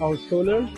our solar.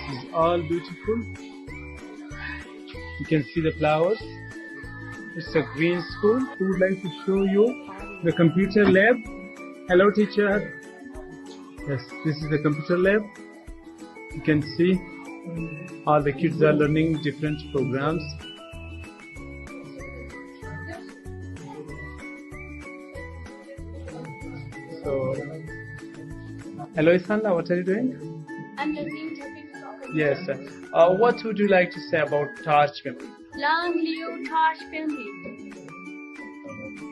It's all beautiful. You can see the flowers. It's a green school. We would like to show you the computer lab. Hello, teacher. Yes, this is the computer lab. You can see all the kids are learning different programs. So, hello, Isanda, what are you doing? I'm listening to soccer. Yes. What would you like to say about Taj family? Long live Taj family.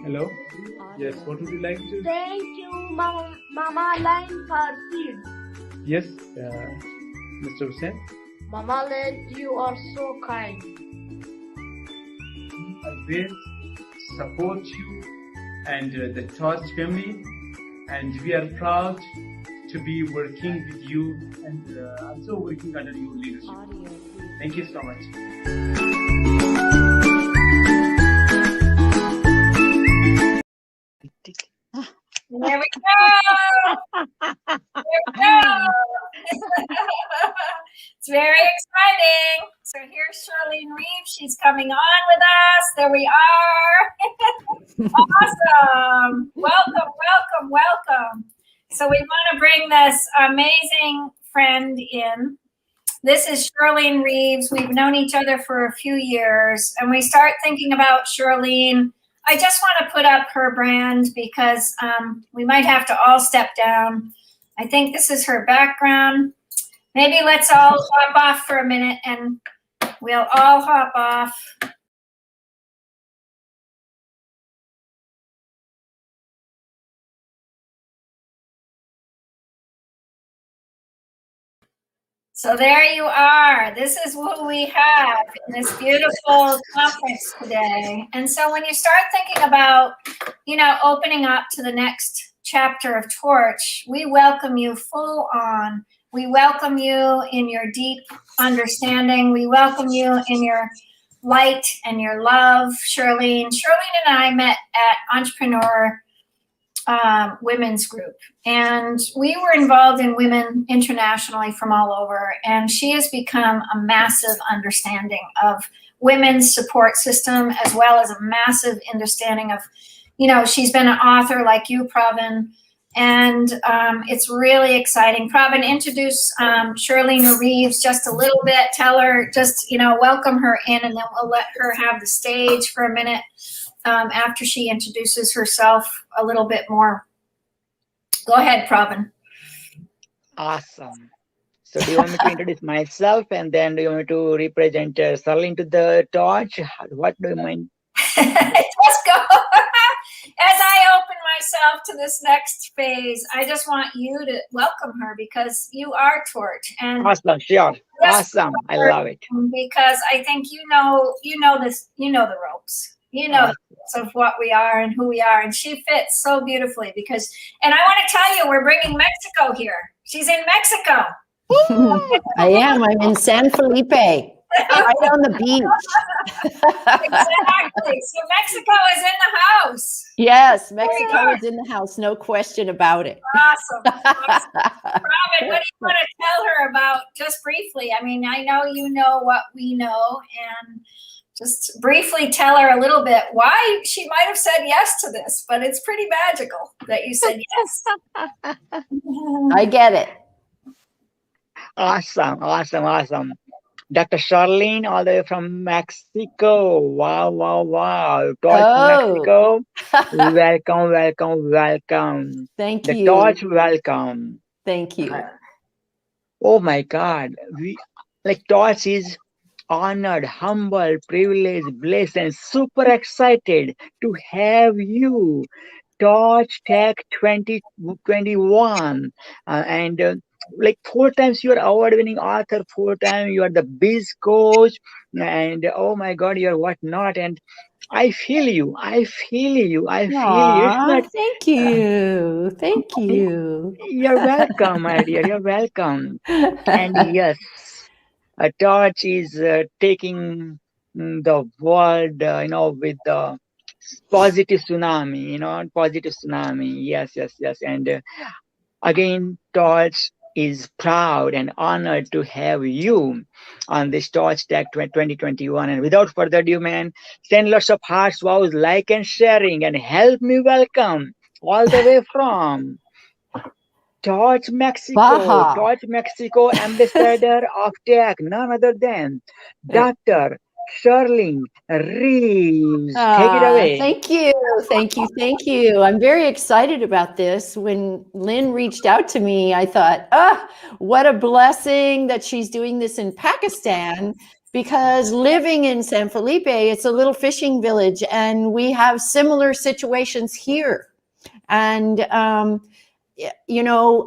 Hello? Yes, what would you like to? Thank you, Mama Line for seed. Yes, Mr. Hussain. Mama Line, you are so kind. I will support you and the Taj family, and we are proud to be working with you and also working under your leadership. Thank you so much. There we go. There we go. It's very exciting. So here's Charlene Reeves. She's coming on with us. There we are. Awesome. Welcome, welcome, welcome. So we want to bring this amazing friend in. This is Charlene Reeves. We've known each other for a few years, and we start thinking about Charlene. I just want to put up her brand because we might have to all step down. I think this is her background. Maybe let's all hop off for a minute and we'll all hop off. So there you are. This is what we have in this beautiful conference today. And so when you start thinking about, opening up to the next chapter of Torch, we welcome you full on. We welcome you in your deep understanding. We welcome you in your light and your love, Charlene. Charlene and I met at Entrepreneur Women's Group, and we were involved in women internationally from all over, and she has become a massive understanding of women's support system, as well as a massive understanding of, she's been an author like you, Pravin, and it's really exciting. Pravin, introduce Charlene Reeves just a little bit. Tell her, welcome her in, and then we'll let her have the stage for a minute after she introduces herself a little bit more. Go ahead, Pravin. Awesome. So do you want me to introduce myself, and then do you want me to represent Charlene to the torch? What do you mind? Just go. As I open myself to this next phase, I just want you to welcome her because you are Torch. And awesome, sure. Awesome. I love it. Because I think you know this, the ropes. Of what we are and who we are. And she fits so beautifully and I want to tell you, we're bringing Mexico here. She's in Mexico. I am. I'm in San Felipe, right on the beach. Exactly. So Mexico is in the house. Yes, Mexico is in the house. No question about it. Awesome. Robin, what do you want to tell her about, just briefly? I mean, I know you know what we know, and just briefly tell her a little bit why she might have said yes to this, but it's pretty magical that you said yes. I get it. Awesome. Dr. Charlene, all the way from Mexico. Wow. Torch, Mexico. Welcome. Thank the you. Torch, welcome. Thank you. Oh my God. Torch is honored, humble, privileged, blessed, and super excited to have you. Torch Tech 2021. And like 4 times you are award-winning author, 4 times you are the biz coach, and oh my God, you're whatnot. And I feel you. I feel you. I feel you. It's Aw, not. thank Uh, you. Thank y- you. you're welcome, my dear. You're welcome. And yes, a torch is taking the world, with the positive tsunami, positive tsunami. Yes, yes, yes. And again, Torch is proud and honored to have you on this Torch Tech 2021. And without further ado, man, send lots of hearts, wows, like and sharing, and help me welcome all the way from Baja. Torch Mexico ambassador of tech, none other than Dr. Sherling Reeves. Take it away. Thank you. Thank you. Thank you. I'm very excited about this. When Lynn reached out to me, I thought, what a blessing that she's doing this in Pakistan, because living in San Felipe, it's a little fishing village, and we have similar situations here. And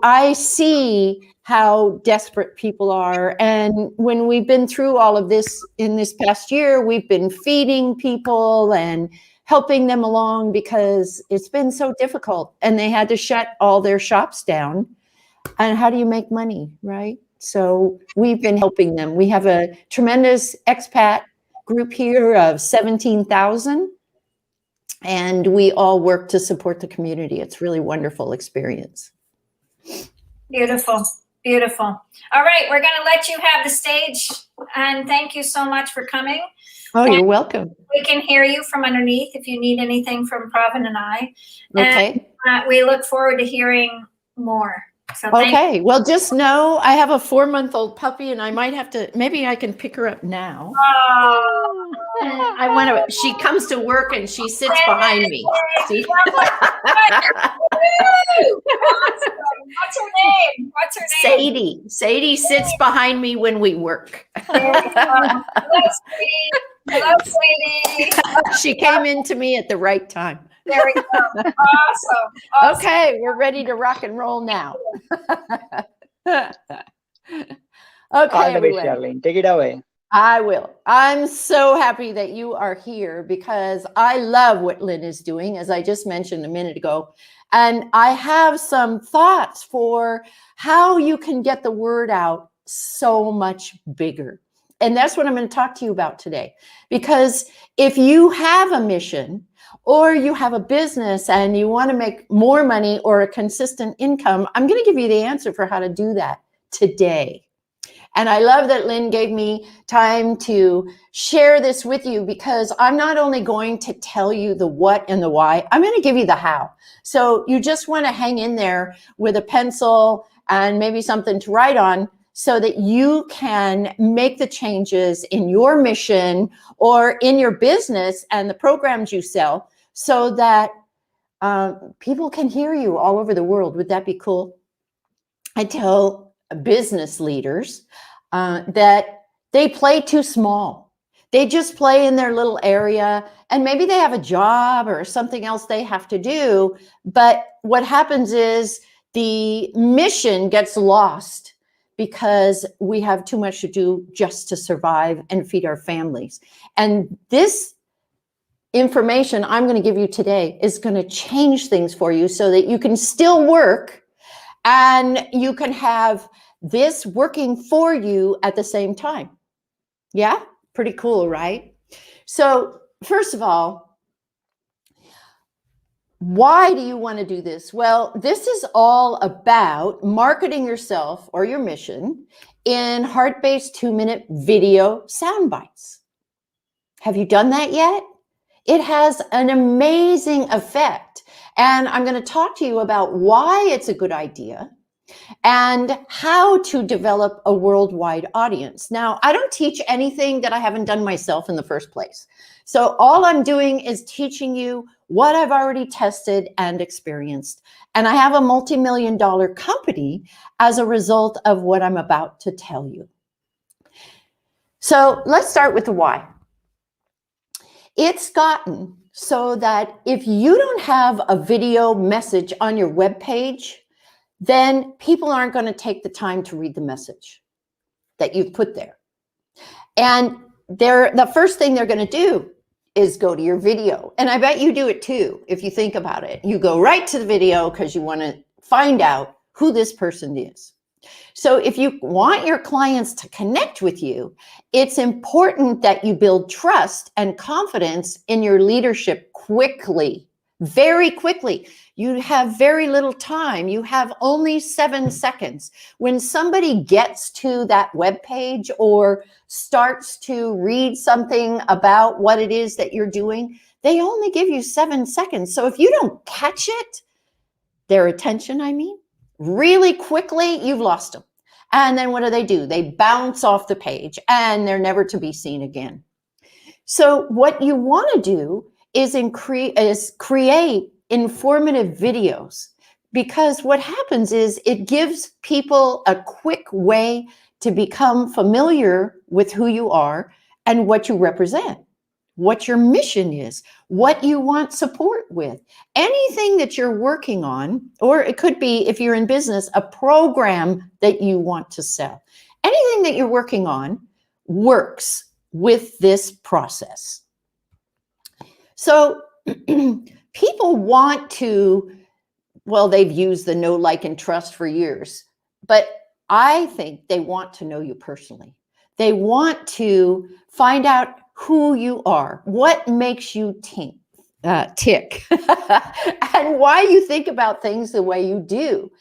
I see how desperate people are. And when we've been through all of this in this past year, we've been feeding people and helping them along because it's been so difficult, and they had to shut all their shops down. And how do you make money, right? So we've been helping them. We have a tremendous expat group here of 17,000. And we all work to support the community. It's really wonderful experience. Beautiful. Beautiful. All right, we're going to let you have the stage, and thank you so much for coming. Oh, you're welcome. We can hear you from underneath if you need anything from Pravin and I. Okay. And we look forward to hearing more. So okay. Well, just know I have a 4-month-old puppy, and I might have to, maybe I can pick her up now. Oh. I want to, she comes to work and she sits behind me. See? What's her name? Sadie. Sadie sits behind me when we work. Hello, Sadie. Hello, Sadie. She came into me at the right time. There we go. Awesome. Okay, we're ready to rock and roll now. Okay, All the way, everyone. Charlene. Take it away. I will. I'm so happy that you are here because I love what Lynn is doing, as I just mentioned a minute ago. And I have some thoughts for how you can get the word out so much bigger. And that's what I'm going to talk to you about today. Because if you have a mission or you have a business and you want to make more money or a consistent income, I'm going to give you the answer for how to do that today. And I love that Lynn gave me time to share this with you, because I'm not only going to tell you the what and the why, I'm going to give you the how. So you just want to hang in there with a pencil and maybe something to write on so that you can make the changes in your mission or in your business and the programs you sell so that people can hear you all over the world. Would that be cool? I tell business leaders that they play too small. They just play in their little area, and maybe they have a job or something else they have to do. But what happens is the mission gets lost because we have too much to do just to survive and feed our families. And this information I'm going to give you today is going to change things for you so that you can still work and you can have this working for you at the same time. Yeah, pretty cool, right? So first of all, why do you want to do this? Well, this is all about marketing yourself or your mission in heart-based 2-minute video sound bites. Have you done that yet? It has an amazing effect. And I'm going to talk to you about why it's a good idea and how to develop a worldwide audience. Now, I don't teach anything that I haven't done myself in the first place. So all I'm doing is teaching you what I've already tested and experienced. And I have a multi-million-dollar company as a result of what I'm about to tell you. So let's start with the why. It's gotten so that if you don't have a video message on your webpage, then people aren't going to take the time to read the message that you've put there. And the first thing they're going to do is go to your video. And I bet you do it too, if you think about it. You go right to the video because you want to find out who this person is. So if you want your clients to connect with you, it's important that you build trust and confidence in your leadership quickly, very quickly. You have very little time. You have only 7 seconds. When somebody gets to that web page or starts to read something about what it is that you're doing, they only give you 7 seconds. So if you don't catch it, their attention, really quickly, you've lost them. And then what do? They bounce off the page and they're never to be seen again. So what you want to do is create informative videos, because what happens is it gives people a quick way to become familiar with who you are and what you represent, what your mission is, what you want support with, anything that you're working on, or it could be, if you're in business, a program that you want to sell. Anything that you're working on works with this process. So people want to, well, they've used the know, like, and trust for years, but I think they want to know you personally. They want to find out who you are, what makes you tick, and why you think about things the way you do.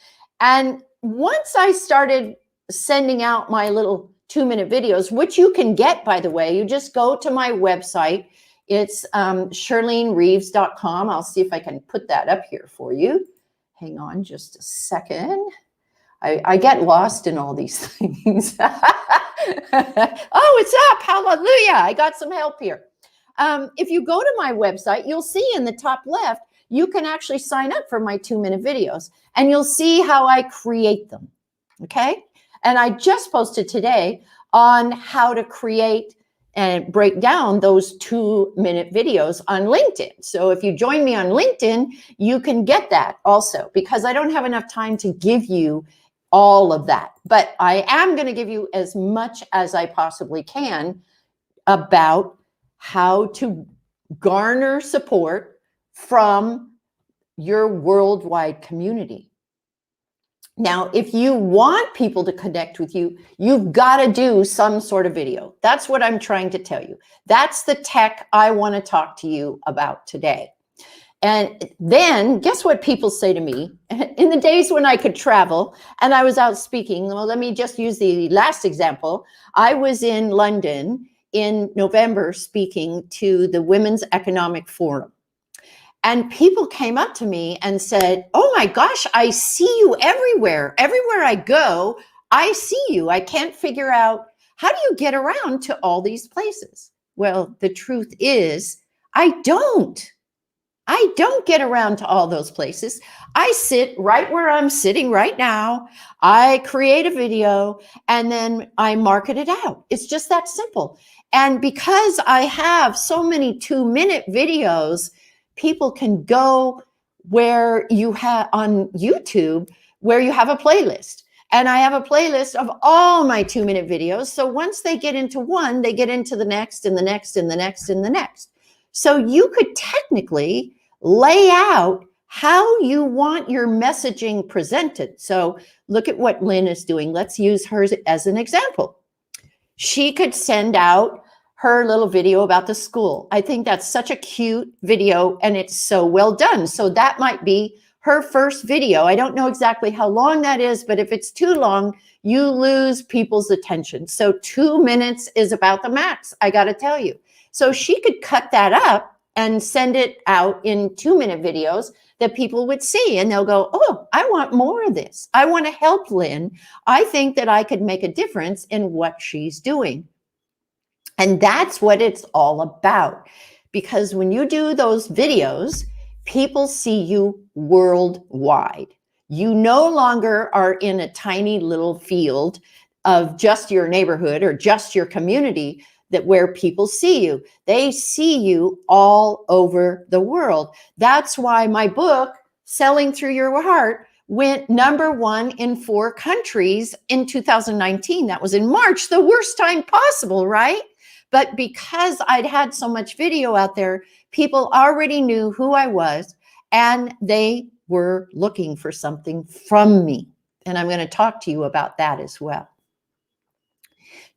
And once I started sending out my little 2-minute videos, which you can get, by the way, you just go to my website. It's ShirleneReeves.com. I'll see if I can put that up here for you. Hang on just a second. I get lost in all these things. Oh, it's up. Hallelujah. I got some help here. If you go to my website, you'll see in the top left, you can actually sign up for my 2-minute videos, and you'll see how I create them. Okay. And I just posted today on how to create and break down those 2-minute videos on LinkedIn. So if you join me on LinkedIn, you can get that also, because I don't have enough time to give you all of that. But I am going to give you as much as I possibly can about how to garner support from your worldwide community. Now, if you want people to connect with you, you've got to do some sort of video. That's what I'm trying to tell you. That's the tech I want to talk to you about today. And then guess what people say to me in the days when I could travel and I was out speaking. Well, let me just use the last example. I was in London in November speaking to the Women's Economic Forum. And people came up to me and said, oh my gosh, I see you everywhere. Everywhere I go, I see you. I can't figure out, how do you get around to all these places? Well, the truth is, I don't get around to all those places. I sit right where I'm sitting right now. I create a video and then I market it out. It's just that simple. And because I have so many 2-minute videos, people can go where you have on YouTube, where you have a playlist. And I have a playlist of all my 2-minute videos. So once they get into one, they get into the next and the next and the next and the next. So you could technically lay out how you want your messaging presented. So look at what Lynn is doing. Let's use hers as an example. She could send out her little video about the school. I think that's such a cute video and it's so well done. So that might be her first video. I don't know exactly how long that is, but if it's too long, you lose people's attention. So 2 minutes is about the max, I got to tell you. So she could cut that up and send it out in 2-minute videos that people would see, and they'll go, oh, I want more of this. I want to help Lynn. I think that I could make a difference in what she's doing. And that's what it's all about. Because when you do those videos, people see you worldwide. You no longer are in a tiny little field of just your neighborhood or just your community that where people see you. They see you all over the world. That's why my book, Selling Through Your Heart, went #1 in 4 countries in 2019. That was in March, the worst time possible, right? But because I'd had so much video out there, people already knew who I was, and they were looking for something from me. And I'm going to talk to you about that as well.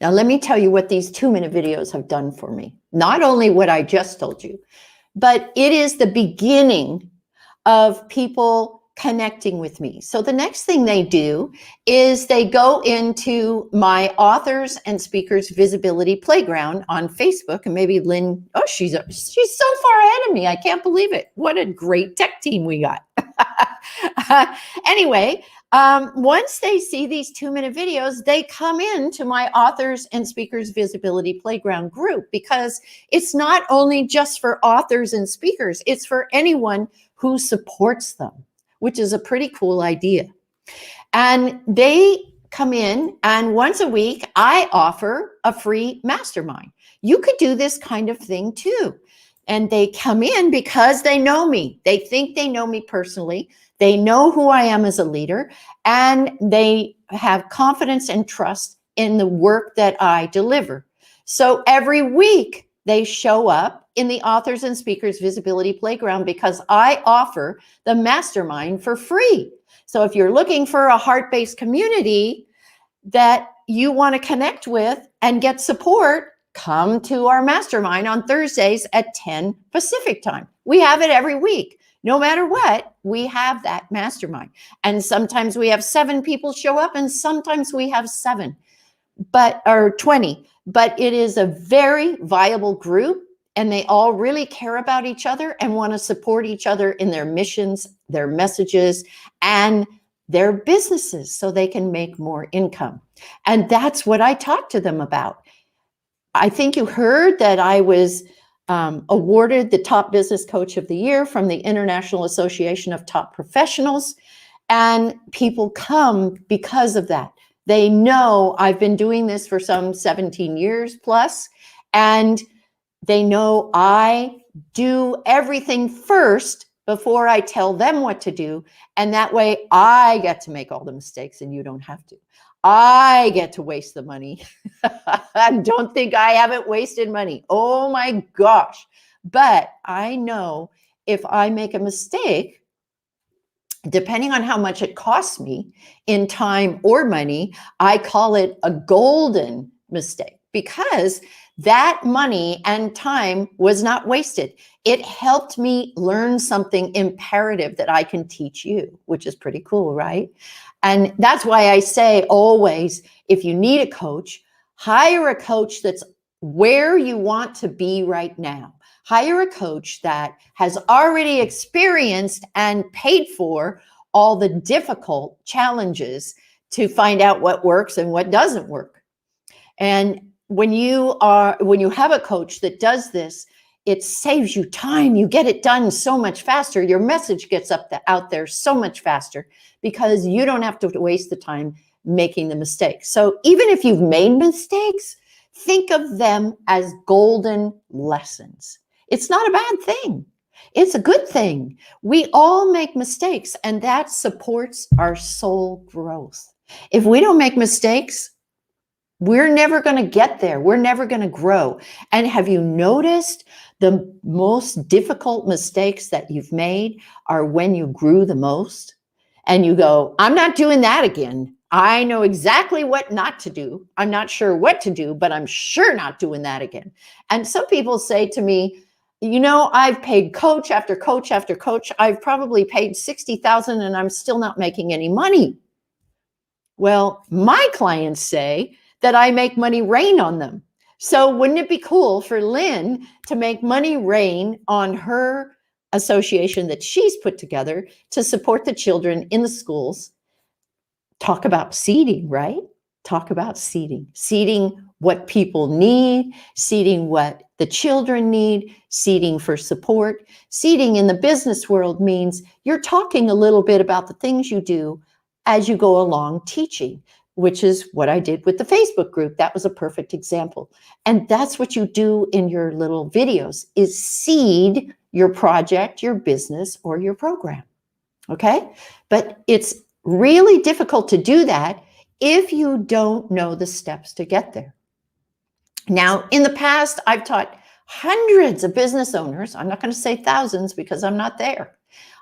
Now, let me tell you what these 2-minute videos have done for me. Not only what I just told you, but it is the beginning of people connecting with me. So the next thing they do is they go into my authors and speakers visibility playground on Facebook, and maybe Lynn, oh, she's so far ahead of me. I can't believe it. What a great tech team we got. Anyway, once they see these 2-minute videos, they come into my authors and speakers visibility playground group, because it's not only just for authors and speakers, it's for anyone who supports them, which is a pretty cool idea. And they come in, and once a week, I offer a free mastermind. You could do this kind of thing too. And they come in because they know me. They think they know me personally. They know who I am as a leader, and they have confidence and trust in the work that I deliver. So every week they show up in the Authors and Speakers Visibility Playground because I offer the mastermind for free. So if you're looking for a heart-based community that you want to connect with and get support, come to our mastermind on Thursdays at 10 Pacific time. We have it every week. No matter what, we have that mastermind. And sometimes we have 7 people show up, and sometimes we have 7, or 20. But it is a very viable group, and they all really care about each other and want to support each other in their missions, their messages, and their businesses so they can make more income. And that's what I talk to them about. I think you heard that I was awarded the Top Business Coach of the Year from the International Association of Top Professionals. And people come because of that. They know I've been doing this for some 17 years plus, and they know I do everything first before I tell them what to do. And that way I get to make all the mistakes and you don't have to. I get to waste the money. Don't think I haven't wasted money. Oh my gosh. But I know if I make a mistake, depending on how much it costs me in time or money, I call it a golden mistake, because that money and time was not wasted. It helped me learn something imperative that I can teach you, which is pretty cool, right? And that's why I say always, if you need a coach, hire a coach that's where you want to be right now. Hire a coach that has already experienced and paid for all the difficult challenges to find out what works and what doesn't work. And when you have a coach that does this, it saves you time. You get it done so much faster. Your message gets out there so much faster because you don't have to waste the time making the mistakes. So even if you've made mistakes, think of them as golden lessons. It's not a bad thing. It's a good thing. We all make mistakes, and that supports our soul growth. If we don't make mistakes, we're never going to get there. We're never going to grow. And have you noticed the most difficult mistakes that you've made are when you grew the most? And you go, I'm not doing that again. I know exactly what not to do. I'm not sure what to do, but I'm sure not doing that again. And some people say to me, you know, I've paid coach after coach after coach. I've probably paid $60,000 and I'm still not making any money. Well, my clients say that I make money rain on them. So wouldn't it be cool for Lynn to make money rain on her association that she's put together to support the children in the schools? Talk about seeding, right? Talk about seeding. Seeding what people need, seeding what the children need, seeding for support. Seeding in the business world means you're talking a little bit about the things you do as you go along teaching. which is what I did with the Facebook group. That was a perfect example. And that's what you do in your little videos, is seed your project, your business, or your program. Okay? But it's really difficult to do that if you don't know the steps to get there. Now, in the past, I've taught hundreds of business owners. I'm not going to say thousands because I'm not there.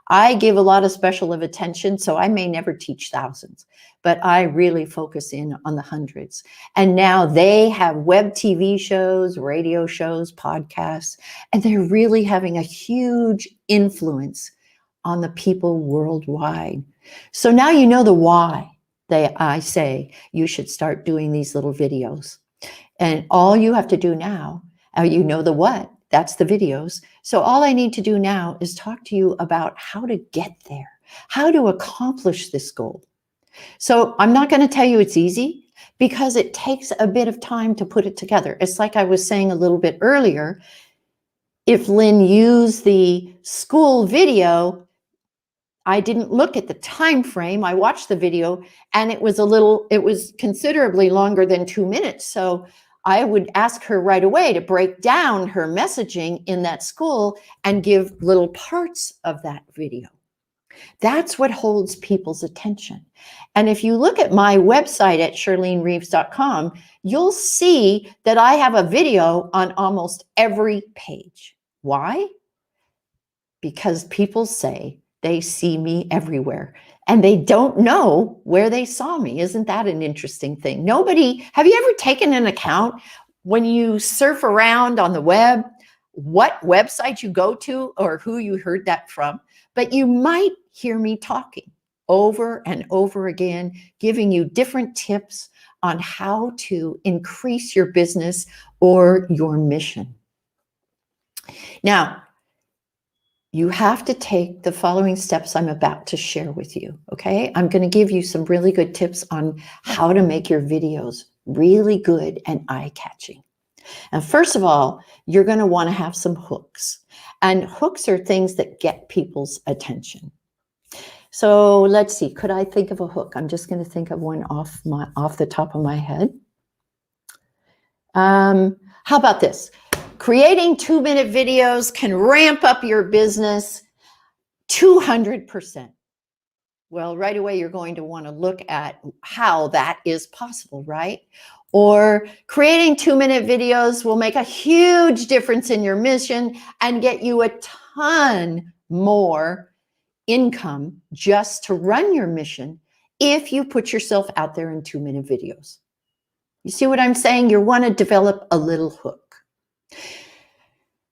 I give a lot of special attention, so I may never teach thousands, but I really focus in on the hundreds. And now they have web TV shows, radio shows, podcasts, and they're really having a huge influence on the people worldwide. So now you know the why I say you should start doing these little videos. And all you have to do now, you know the what, that's the videos. So all I need to do now is talk to you about how to get there, how to accomplish this goal. So I'm not going to tell you it's easy because it takes a bit of time to put it together. It's like I was saying a little bit earlier. If Lynn used the school video, I didn't look at the time frame. I watched the video and it was considerably longer than 2 minutes. So I would ask her right away to break down her messaging in that school and give little parts of that video. That's what holds people's attention. And if you look at my website at SharleneReeves.com, you'll see that I have a video on almost every page. Why? Because people say they see me everywhere and they don't know where they saw me. Isn't that an interesting thing? Have you ever taken an account when you surf around on the web, what website you go to or who you heard that from? But you might hear me talking over and over again, giving you different tips on how to increase your business or your mission. Now, you have to take the following steps I'm about to share with you, okay? I'm going to give you some really good tips on how to make your videos really good and eye-catching. And first of all, you're going to want to have some hooks. And hooks are things that get people's attention. So let's see, could I think of a hook? I'm just going to think of one off the top of my head. How about this? Creating 2-minute videos can ramp up your business 200%. Well, right away, you're going to want to look at how that is possible, right? Or creating 2-minute videos will make a huge difference in your mission and get you a ton more income just to run your mission if you put yourself out there in 2-minute videos. You see what I'm saying? You want to develop a little hook.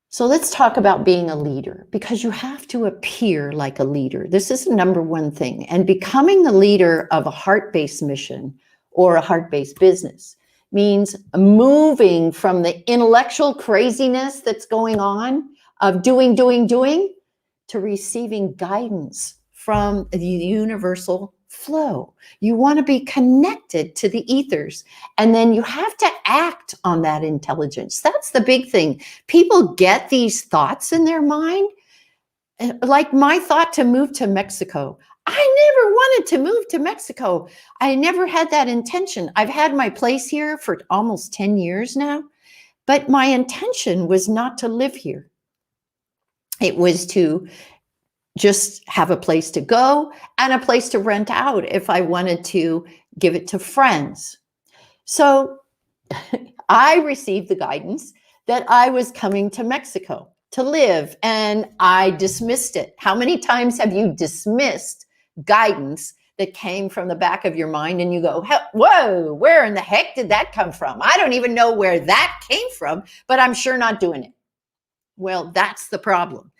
So let's talk about being a leader, because you have to appear like a leader. This is the number one thing. And becoming the leader of a heart-based mission or a heart-based business means moving from the intellectual craziness that's going on of doing, to receiving guidance from the universal flow. You want to be connected to the ethers, and then you have to act on that intelligence. That's the big thing. People get these thoughts in their mind, like my thought to move to Mexico. I never wanted to move to Mexico. I never had that intention. I've had my place here for almost 10 years now, but my intention was not to live here. It was to just have a place to go and a place to rent out if I wanted to give it to friends. So I received the guidance that I was coming to Mexico to live, and I dismissed it. How many times have you dismissed guidance that came from the back of your mind and you go, whoa, where in the heck did that come from? I don't even know where that came from, but I'm sure not doing it. Well, that's the problem.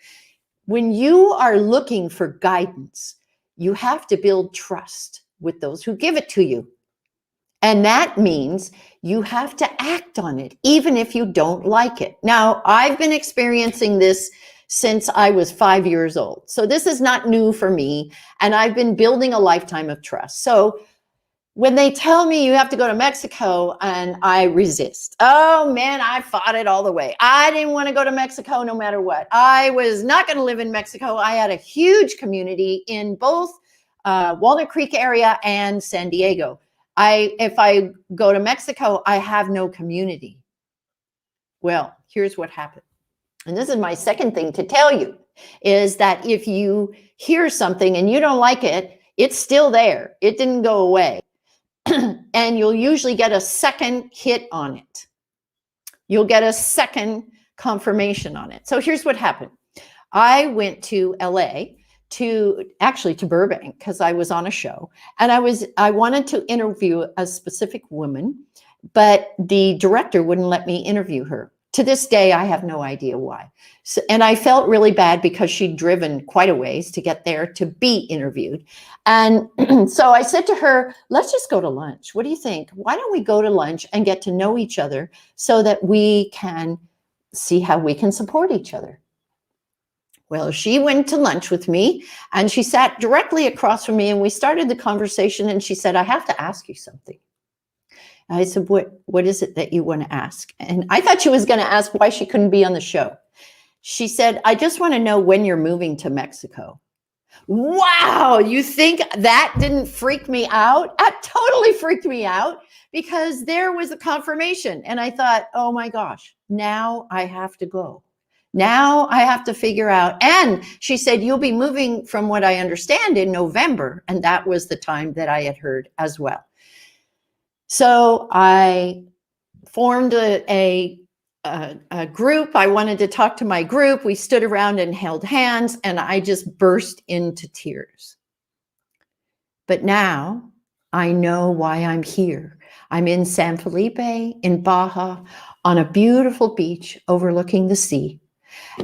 When you are looking for guidance, you have to build trust with those who give it to you. And that means you have to act on it, even if you don't like it. Now, I've been experiencing this since I was 5 years old. So this is not new for me. And I've been building a lifetime of trust. So when they tell me you have to go to Mexico, and I resist. Oh man, I fought it all the way. I didn't want to go to Mexico no matter what. I was not going to live in Mexico. I had a huge community in both Walnut Creek area and San Diego. If I go to Mexico, I have no community. Well, here's what happened. And this is my second thing to tell you, is that if you hear something and you don't like it, it's still there. It didn't go away. And you'll usually get a second hit on it. You'll get a second confirmation on it. So here's what happened. I went to LA to Burbank, because I was on a show, and I wanted to interview a specific woman, but the director wouldn't let me interview her. To this day, I have no idea why. So, and I felt really bad because she'd driven quite a ways to get there to be interviewed. And so I said to her, let's just go to lunch. What do you think? Why don't we go to lunch and get to know each other so that we can see how we can support each other? Well, she went to lunch with me, and she sat directly across from me, and we started the conversation, and she said, I have to ask you something. I said, what is it that you want to ask? And I thought she was going to ask why she couldn't be on the show. She said, I just want to know when you're moving to Mexico. Wow, you think that didn't freak me out? That totally freaked me out, because there was a confirmation. And I thought, oh my gosh, now I have to go. Now I have to figure out. And she said, you'll be moving, from what I understand, in November. And that was the time that I had heard as well. So I formed a group. I wanted to talk to my group. We stood around and held hands, and I just burst into tears. But now I know why I'm here. I'm in San Felipe in Baja on a beautiful beach overlooking the sea.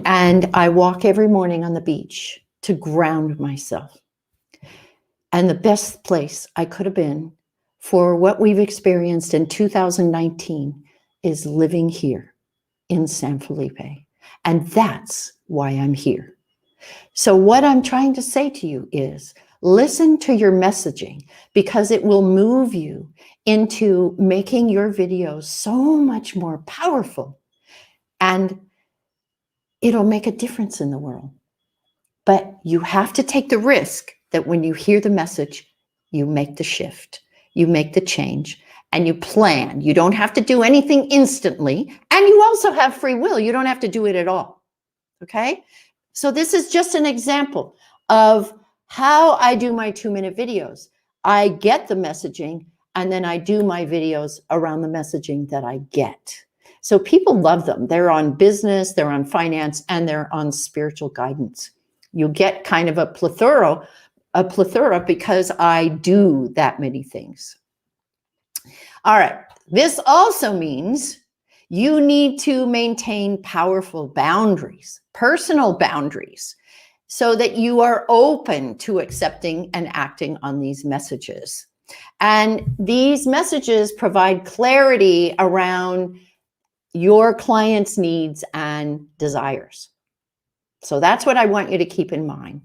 And I walk every morning on the beach to ground myself. And the best place I could have been for what we've experienced in 2019 is living here in San Felipe. And that's why I'm here. So what I'm trying to say to you is, listen to your messaging, because it will move you into making your videos so much more powerful, and it'll make a difference in the world. But you have to take the risk that when you hear the message, you make the shift. You make the change, and you plan. You don't have to do anything instantly. And you also have free will. You don't have to do it at all. Okay? So this is just an example of how I do my 2-minute videos. I get the messaging, and then I do my videos around the messaging that I get. So people love them. They're on business, they're on finance, and they're on spiritual guidance. You get kind of a plethora because I do that many things. All right. This also means you need to maintain powerful boundaries, personal boundaries, so that you are open to accepting and acting on these messages. And these messages provide clarity around your client's needs and desires. So that's what I want you to keep in mind.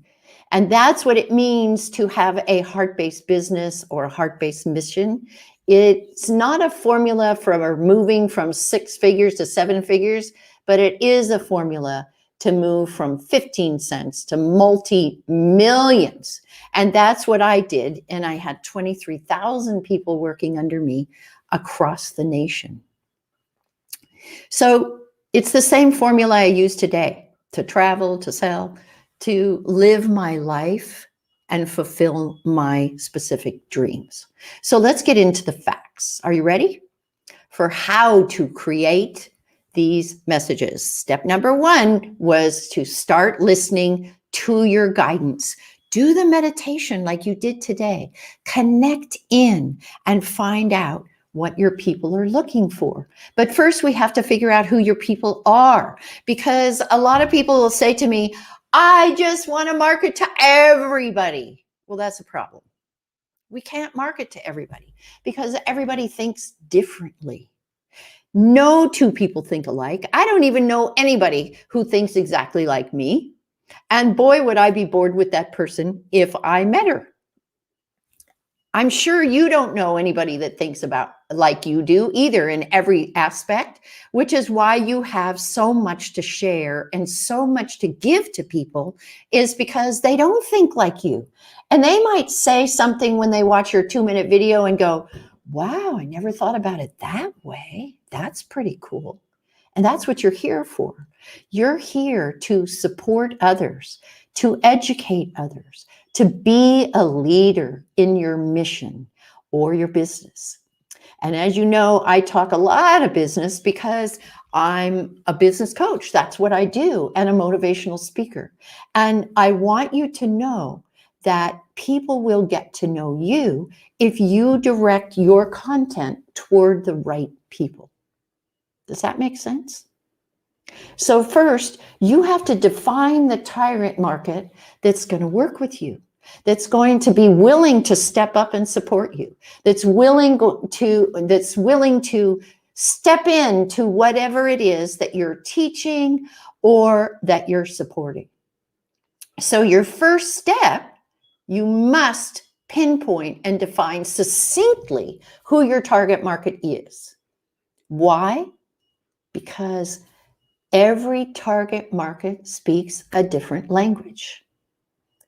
And that's what it means to have a heart-based business or a heart-based mission. It's not a formula for moving from 6 figures to 7 figures, but it is a formula to move from 15 cents to multi-millions. And that's what I did. And I had 23,000 people working under me across the nation. So it's the same formula I use today to travel, to sell, to live my life and fulfill my specific dreams. So let's get into the facts. Are you ready for how to create these messages? Step number 1 was to start listening to your guidance. Do the meditation like you did today. Connect in and find out what your people are looking for. But first, we have to figure out who your people are, because a lot of people will say to me, I just want to market to everybody. Well, that's a problem. We can't market to everybody because everybody thinks differently. No 2 people think alike. I don't even know anybody who thinks exactly like me. And boy, would I be bored with that person if I met her. I'm sure you don't know anybody that thinks about like you do either in every aspect, which is why you have so much to share and so much to give to people, is because they don't think like you. And they might say something when they watch your 2-minute video and go, wow, I never thought about it that way. That's pretty cool. And that's what you're here for. You're here to support others, to educate others, to be a leader in your mission or your business. And as you know, I talk a lot of business because I'm a business coach. That's what I do, and a motivational speaker. And I want you to know that people will get to know you if you direct your content toward the right people. Does that make sense? So first, you have to define the target market that's going to work with you, that's going to be willing to step up and support you, that's willing to step into whatever it is that you're teaching or that you're supporting. So your first step, you must pinpoint and define succinctly who your target market is. Why? Because every target market speaks a different language.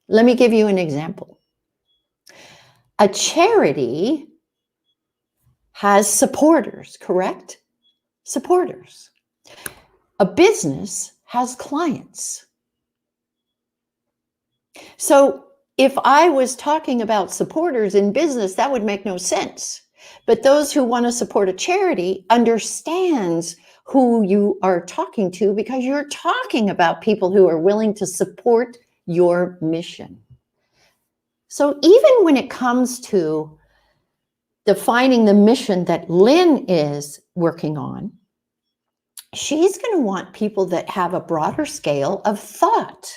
Let me give you an example. A charity has supporters, correct? Supporters. A business has clients. So if I was talking about supporters in business, that would make no sense. But those who want to support a charity understands who you are talking to, because you're talking about people who are willing to support your mission. So even when it comes to defining the mission that Lynn is working on, she's going to want people that have a broader scale of thought.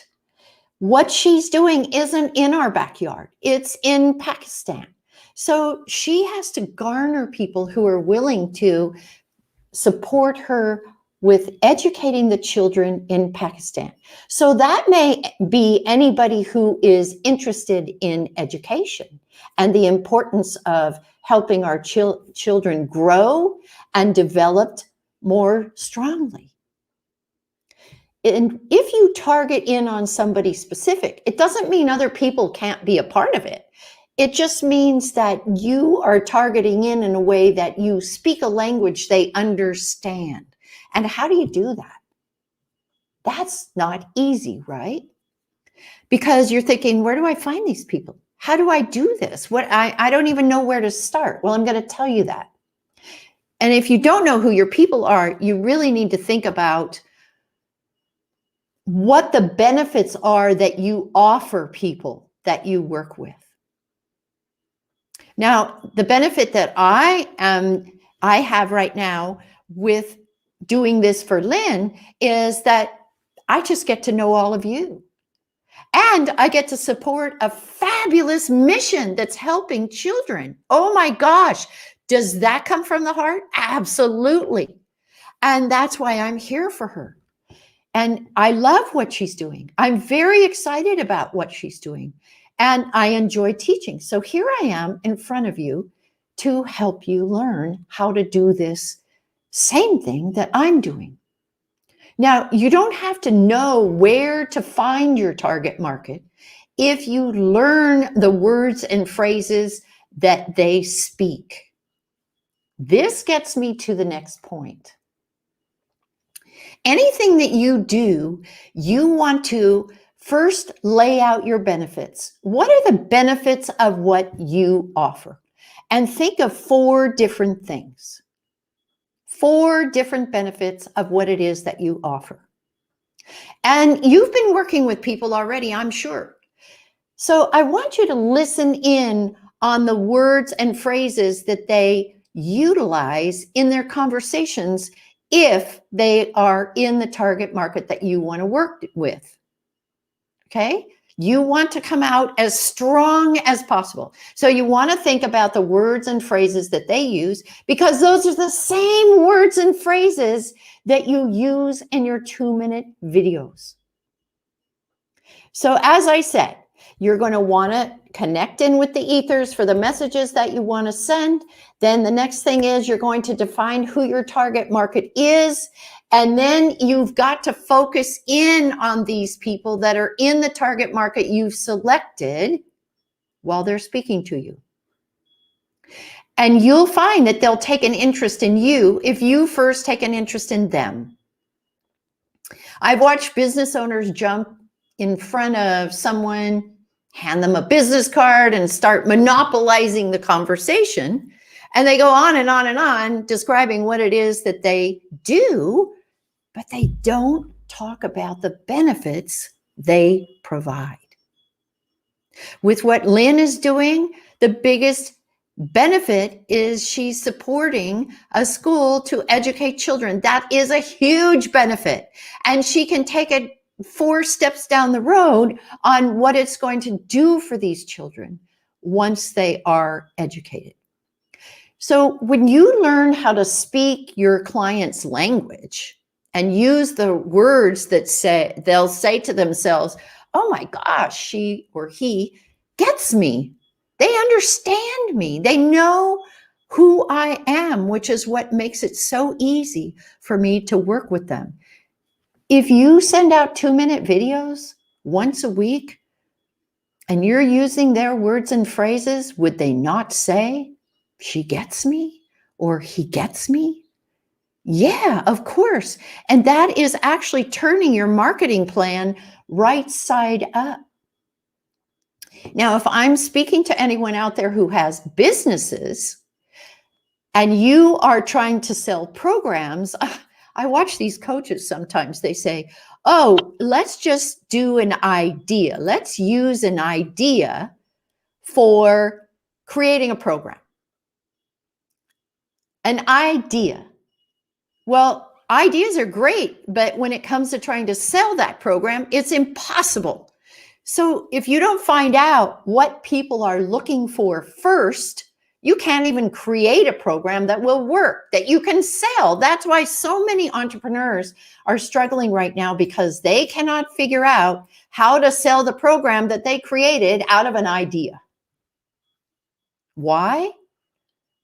What she's doing isn't in our backyard, it's in Pakistan. So she has to garner people who are willing to support her with educating the children in Pakistan. So that may be anybody who is interested in education and the importance of helping our children grow and develop more strongly. And if you target in on somebody specific, it doesn't mean other people can't be a part of it. It just means that you are targeting in a way that you speak a language they understand. And how do you do that? That's not easy, right? Because you're thinking, where do I find these people? How do I do this? I don't even know where to start. Well, I'm going to tell you that. And if you don't know who your people are, you really need to think about what the benefits are that you offer people that you work with. Now, the benefit that I have right now with doing this for Lynn is that I just get to know all of you. And I get to support a fabulous mission that's helping children. Oh my gosh, does that come from the heart? Absolutely. And that's why I'm here for her. And I love what she's doing. I'm very excited about what she's doing. And I enjoy teaching. So here I am in front of you to help you learn how to do this same thing that I'm doing. Now, you don't have to know where to find your target market if you learn the words and phrases that they speak. This gets me to the next point. Anything that you do, you want to first lay out your benefits. What are the benefits of what you offer? And think of 4 different things. 4 different benefits of what it is that you offer. And you've been working with people already, I'm sure. So I want you to listen in on the words and phrases that they utilize in their conversations if they are in the target market that you want to work with. Okay? You want to come out as strong as possible. So you want to think about the words and phrases that they use, because those are the same words and phrases that you use in your 2-minute videos. So as I said, you're going to want to connect in with the ethers for the messages that you want to send. Then the next thing is you're going to define who your target market is. And then you've got to focus in on these people that are in the target market you've selected while they're speaking to you. And you'll find that they'll take an interest in you if you first take an interest in them. I've watched business owners jump in front of someone, hand them a business card, and start monopolizing the conversation. And they go on and on and on describing what it is that they do, but they don't talk about the benefits they provide. With what Lynn is doing, the biggest benefit is she's supporting a school to educate children. That is a huge benefit. And she can take it 4 steps down the road on what it's going to do for these children once they are educated. So when you learn how to speak your client's language and use the words that they'll say to themselves, oh my gosh, she or he gets me. They understand me. They know who I am, which is what makes it so easy for me to work with them. If you send out 2-minute videos once a week and you're using their words and phrases, would they not say, she gets me or he gets me? Yeah, of course. And that is actually turning your marketing plan right side up. Now, if I'm speaking to anyone out there who has businesses and you are trying to sell programs, I watch these coaches sometimes. They say, oh, let's just do an idea. Let's use an idea for creating a program. An idea. Well, ideas are great, but when it comes to trying to sell that program, it's impossible. So if you don't find out what people are looking for first, you can't even create a program that will work, that you can sell. That's why so many entrepreneurs are struggling right now, because they cannot figure out how to sell the program that they created out of an idea. Why?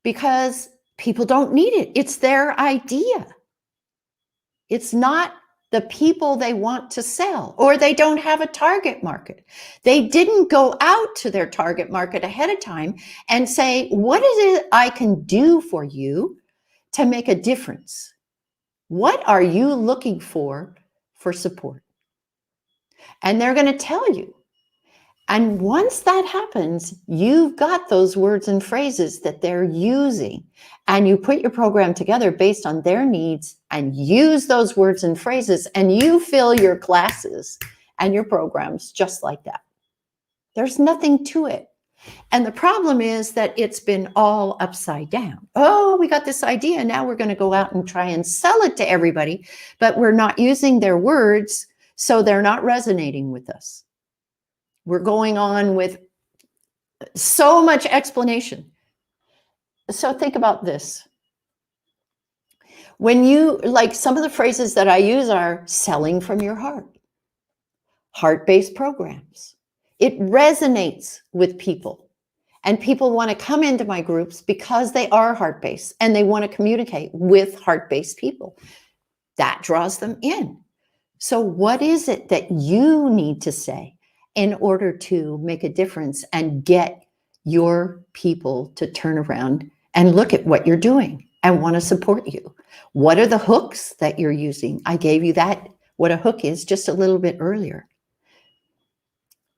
Because people don't need it. It's their idea. It's not the people they want to sell, or they don't have a target market. They didn't go out to their target market ahead of time and say, what is it I can do for you to make a difference? What are you looking for support? And they're going to tell you. And once that happens, you've got those words and phrases that they're using, and you put your program together based on their needs and use those words and phrases, and you fill your classes and your programs just like that. There's nothing to it. And the problem is that it's been all upside down. Oh, we got this idea. Now we're going to go out and try and sell it to everybody, but we're not using their words, so they're not resonating with us. We're going on with so much explanation. So think about this. When you, like, some of the phrases that I use are selling from your heart, heart-based programs. It resonates with people, and people want to come into my groups because they are heart-based and they want to communicate with heart-based people. That draws them in. So what is it that you need to say in order to make a difference and get your people to turn around and look at what you're doing and want to support you? What are the hooks that you're using? I gave you that, what a hook is, just a little bit earlier.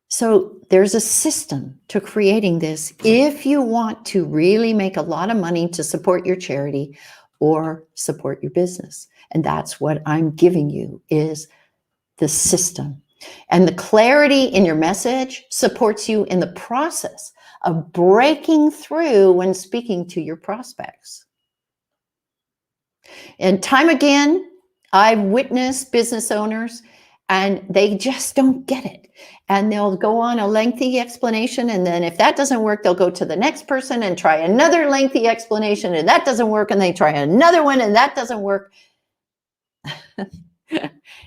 So there's a system to creating this if you want to really make a lot of money to support your charity or support your business. And that's what I'm giving you, is the system. And the clarity in your message supports you in the process of breaking through when speaking to your prospects. And time again, I've witnessed business owners and they just don't get it. And they'll go on a lengthy explanation. And then if that doesn't work, they'll go to the next person and try another lengthy explanation. And that doesn't work. And they try another one and that doesn't work.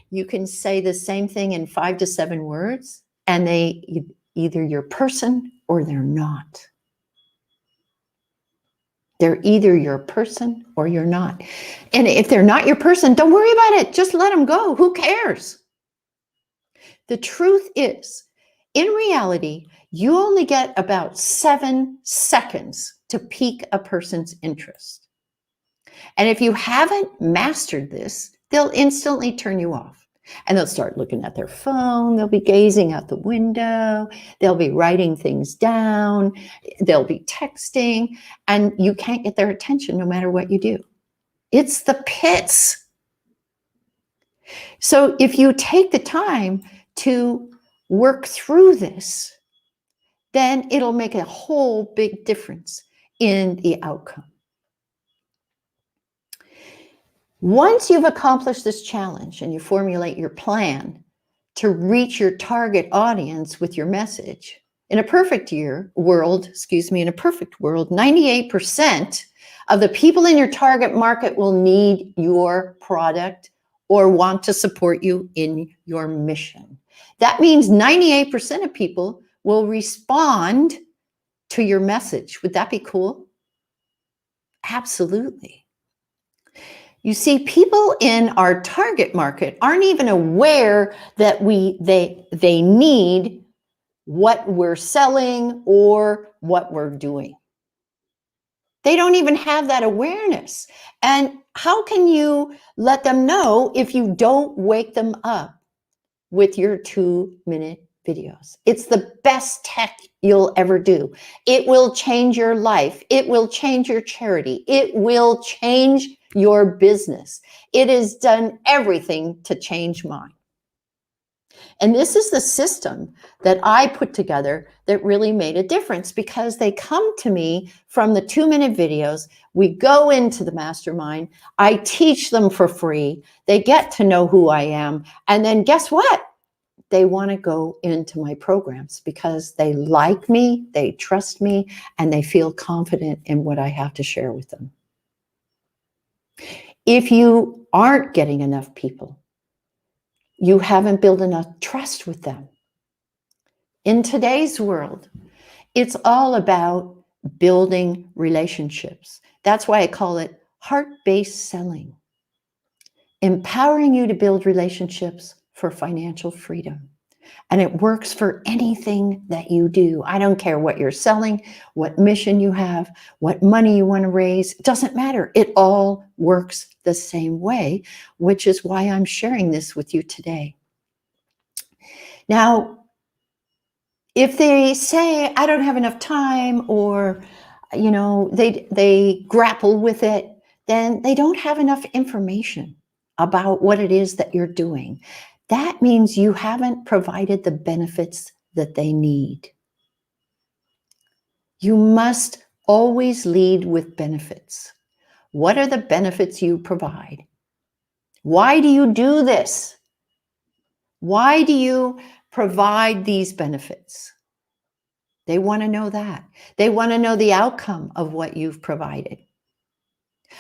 You can say the same thing in 5 to 7 words, and they either your person or they're not. They're either your person or you're not. And if they're not your person, don't worry about it. Just let them go. Who cares? The truth is, In reality, you only get about 7 seconds to pique a person's interest. And if you haven't mastered this, they'll instantly turn you off. And they'll start looking at their phone. They'll be gazing out the window. They'll be writing things down. They'll be texting. And you can't get their attention no matter what you do. It's the pits. So if you take the time to work through this, then it'll make a whole big difference in the outcome. Once you've accomplished this challenge and you formulate your plan to reach your target audience with your message, in a perfect world, 98% of the people in your target market will need your product or want to support you in your mission. That means 98% of people will respond to your message. Would that be cool? Absolutely. You see, people in our target market aren't even aware that they need what we're selling or what we're doing. They don't even have that awareness. And how can you let them know if you don't wake them up with your 2-minute videos? It's the best tech you'll ever do. It will change your life. It will change your charity. It will change your business. It has done everything to change mine. And this is the system that I put together that really made a difference, because they come to me from the 2-minute videos. We go into the mastermind. I teach them for free. They get to know who I am. And then guess what? They want to go into my programs because they like me, they trust me, and they feel confident in what I have to share with them. If you aren't getting enough people, you haven't built enough trust with them. In today's world, it's all about building relationships. That's why I call it heart-based selling, empowering you to build relationships for financial freedom. And it works for anything that you do. I don't care what you're selling, what mission you have, what money you want to raise. It doesn't matter. It all works the same way, which is why I'm sharing this with you today. Now, if they say, I don't have enough time, or, they grapple with it, then they don't have enough information about what it is that you're doing. That means you haven't provided the benefits that they need. You must always lead with benefits. What are the benefits you provide? Why do you do this? Why do you provide these benefits? They want to know that. They want to know the outcome of what you've provided.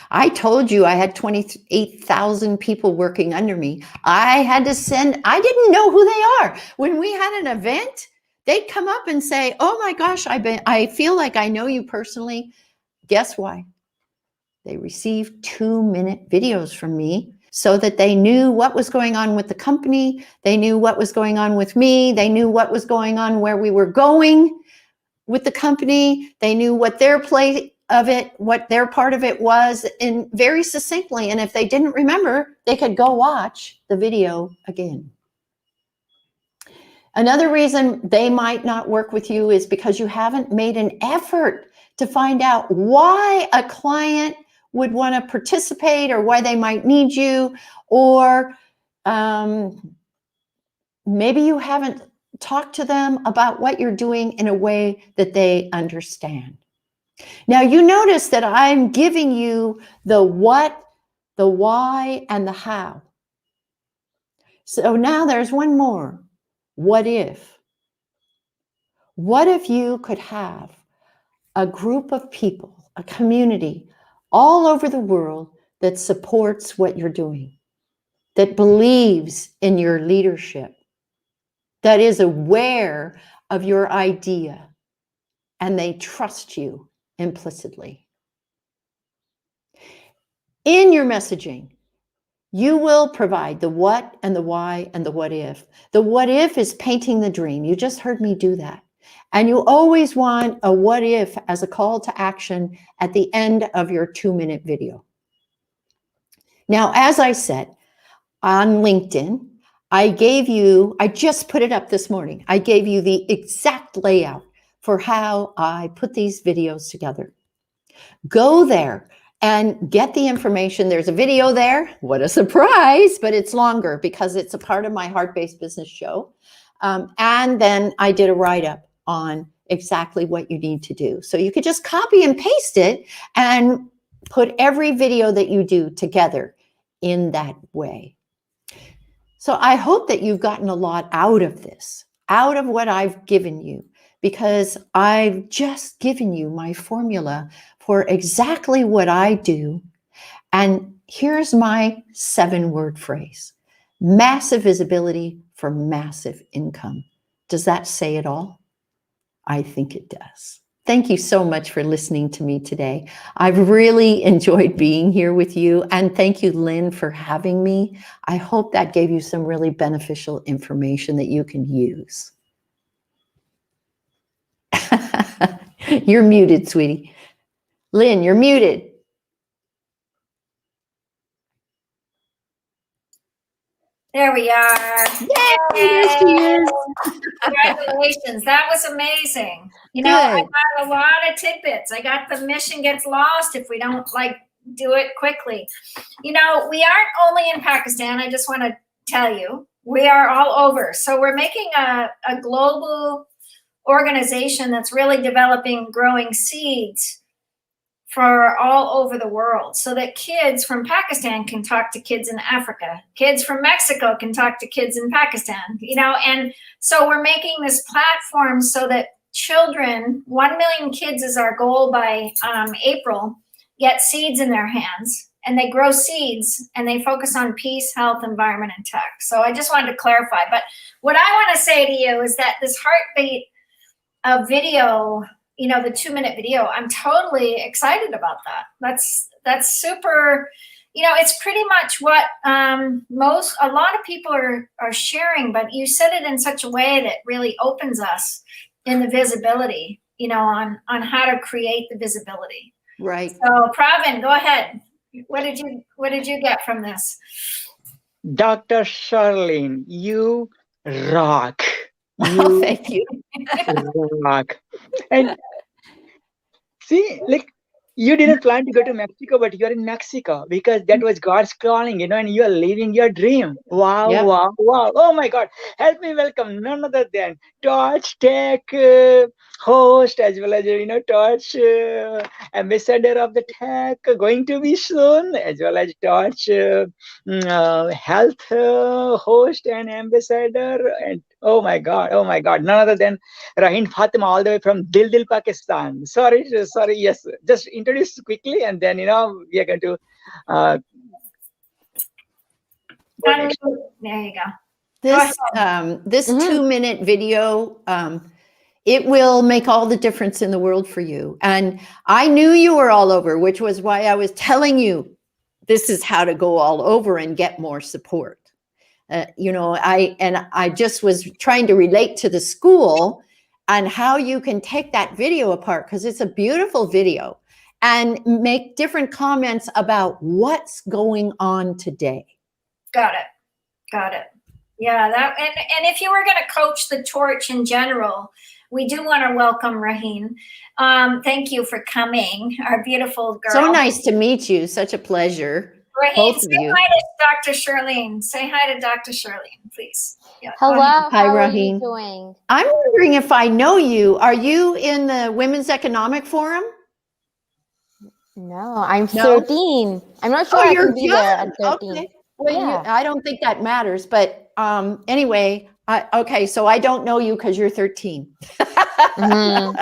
I told you I had 28,000 people working under me. I didn't know who they are. When we had an event, they'd come up and say, oh my gosh, I feel like I know you personally. Guess why? They received 2-minute videos from me so that they knew what was going on with the company. They knew what was going on with me. They knew what was going on, where we were going with the company. They knew what their place of it, what their part of it was, in very succinctly. And if they didn't remember, they could go watch the video again. Another reason they might not work with you is because you haven't made an effort to find out why a client would want to participate, or why they might need you, or maybe you haven't talked to them about what you're doing in a way that they understand. Now, you notice that I'm giving you the what, the why, and the how. So now there's one more. What if? What if you could have a group of people, a community all over the world that supports what you're doing, that believes in your leadership, that is aware of your idea, and they trust you implicitly? In your messaging, You will provide the what and the why and the what if. The what if is painting the dream. You just heard me do that. And you always want a what if as a call to action at the end of your 2-minute video. Now, as I said, on LinkedIn, I just put it up this morning. I gave you the exact layout for how I put these videos together. Go there and get the information. There's a video there. What a surprise, but it's longer because it's a part of my Heart-Based Business show. And then I did a write-up on exactly what you need to do. So you could just copy and paste it and put every video that you do together in that way. So I hope that you've gotten a lot out of this, out of what I've given you, because I've just given you my formula for exactly what I do. And here's my 7-word phrase: massive visibility for massive income. Does that say it all? I think it does. Thank you so much for listening to me today. I've really enjoyed being here with you. And thank you, Lynn, for having me. I hope that gave you some really beneficial information that you can use. You're muted, sweetie. Lynn, you're muted. There we are. Yay, there she is. Congratulations. That was amazing. You know, I got a lot of tidbits. I got the mission gets lost if we don't do it quickly. You know, we aren't only in Pakistan. I just want to tell you, we are all over. So we're making a global organization that's really developing growing seeds for all over the world, so that kids from Pakistan can talk to kids in Africa, kids from Mexico can talk to kids in Pakistan, you know, and so we're making this platform so that children, 1 million kids is our goal by April, get seeds in their hands, and they grow seeds and they focus on peace, health, environment, and tech. So I just wanted to clarify. But what I want to say to you is that this heartbeat video, you know, the 2-minute video, I'm totally excited about that. That's super, you know, it's pretty much what a lot of people are sharing, but you said it in such a way that really opens us in the visibility, you know, on how to create the visibility. Right. So Pravin, go ahead. What did you get from this? Dr. Charlene, you rock. Oh, thank you. Rock. And see, like, you didn't plan to go to Mexico, but you're in Mexico because that was God's calling, you know, and you're living your dream. Wow, Yep. wow, wow. Oh my God. Help me welcome none other than Torch Tech host, as well as, you know, Torch ambassador of the tech, going to be soon, as well as Torch health host and ambassador. And oh my God, none other than Rahin Fatima, all the way from Dil, Pakistan. Sorry, yes, just introduce quickly, and then, you know, we are going to There you go. This 2-minute video, it will make all the difference in the world for you. And I knew you were all over, which was why I was telling you this is how to go all over and get more support. You know, I just was trying to relate to the school and how you can take that video apart, because it's a beautiful video, and make different comments about what's going on today. Got it. Yeah, that and if you were going to coach the torch in general, we do want to welcome Raheen. Thank you for coming, our beautiful girl. So nice to meet you. Such a pleasure. Raheen, Both of say you. hi to Dr. Charlene. Say hi to Dr. Charlene, please. Yeah. Hello, Hi, how are Raheen. you doing? I'm wondering if I know you. Are you in the Women's Economic Forum? No, I'm No? 13. I'm not sure Oh, I you're can be there at young. 13. Okay. Well, Yeah. I don't think that matters. But anyway, okay, so I don't know you because you're 13. Mhm.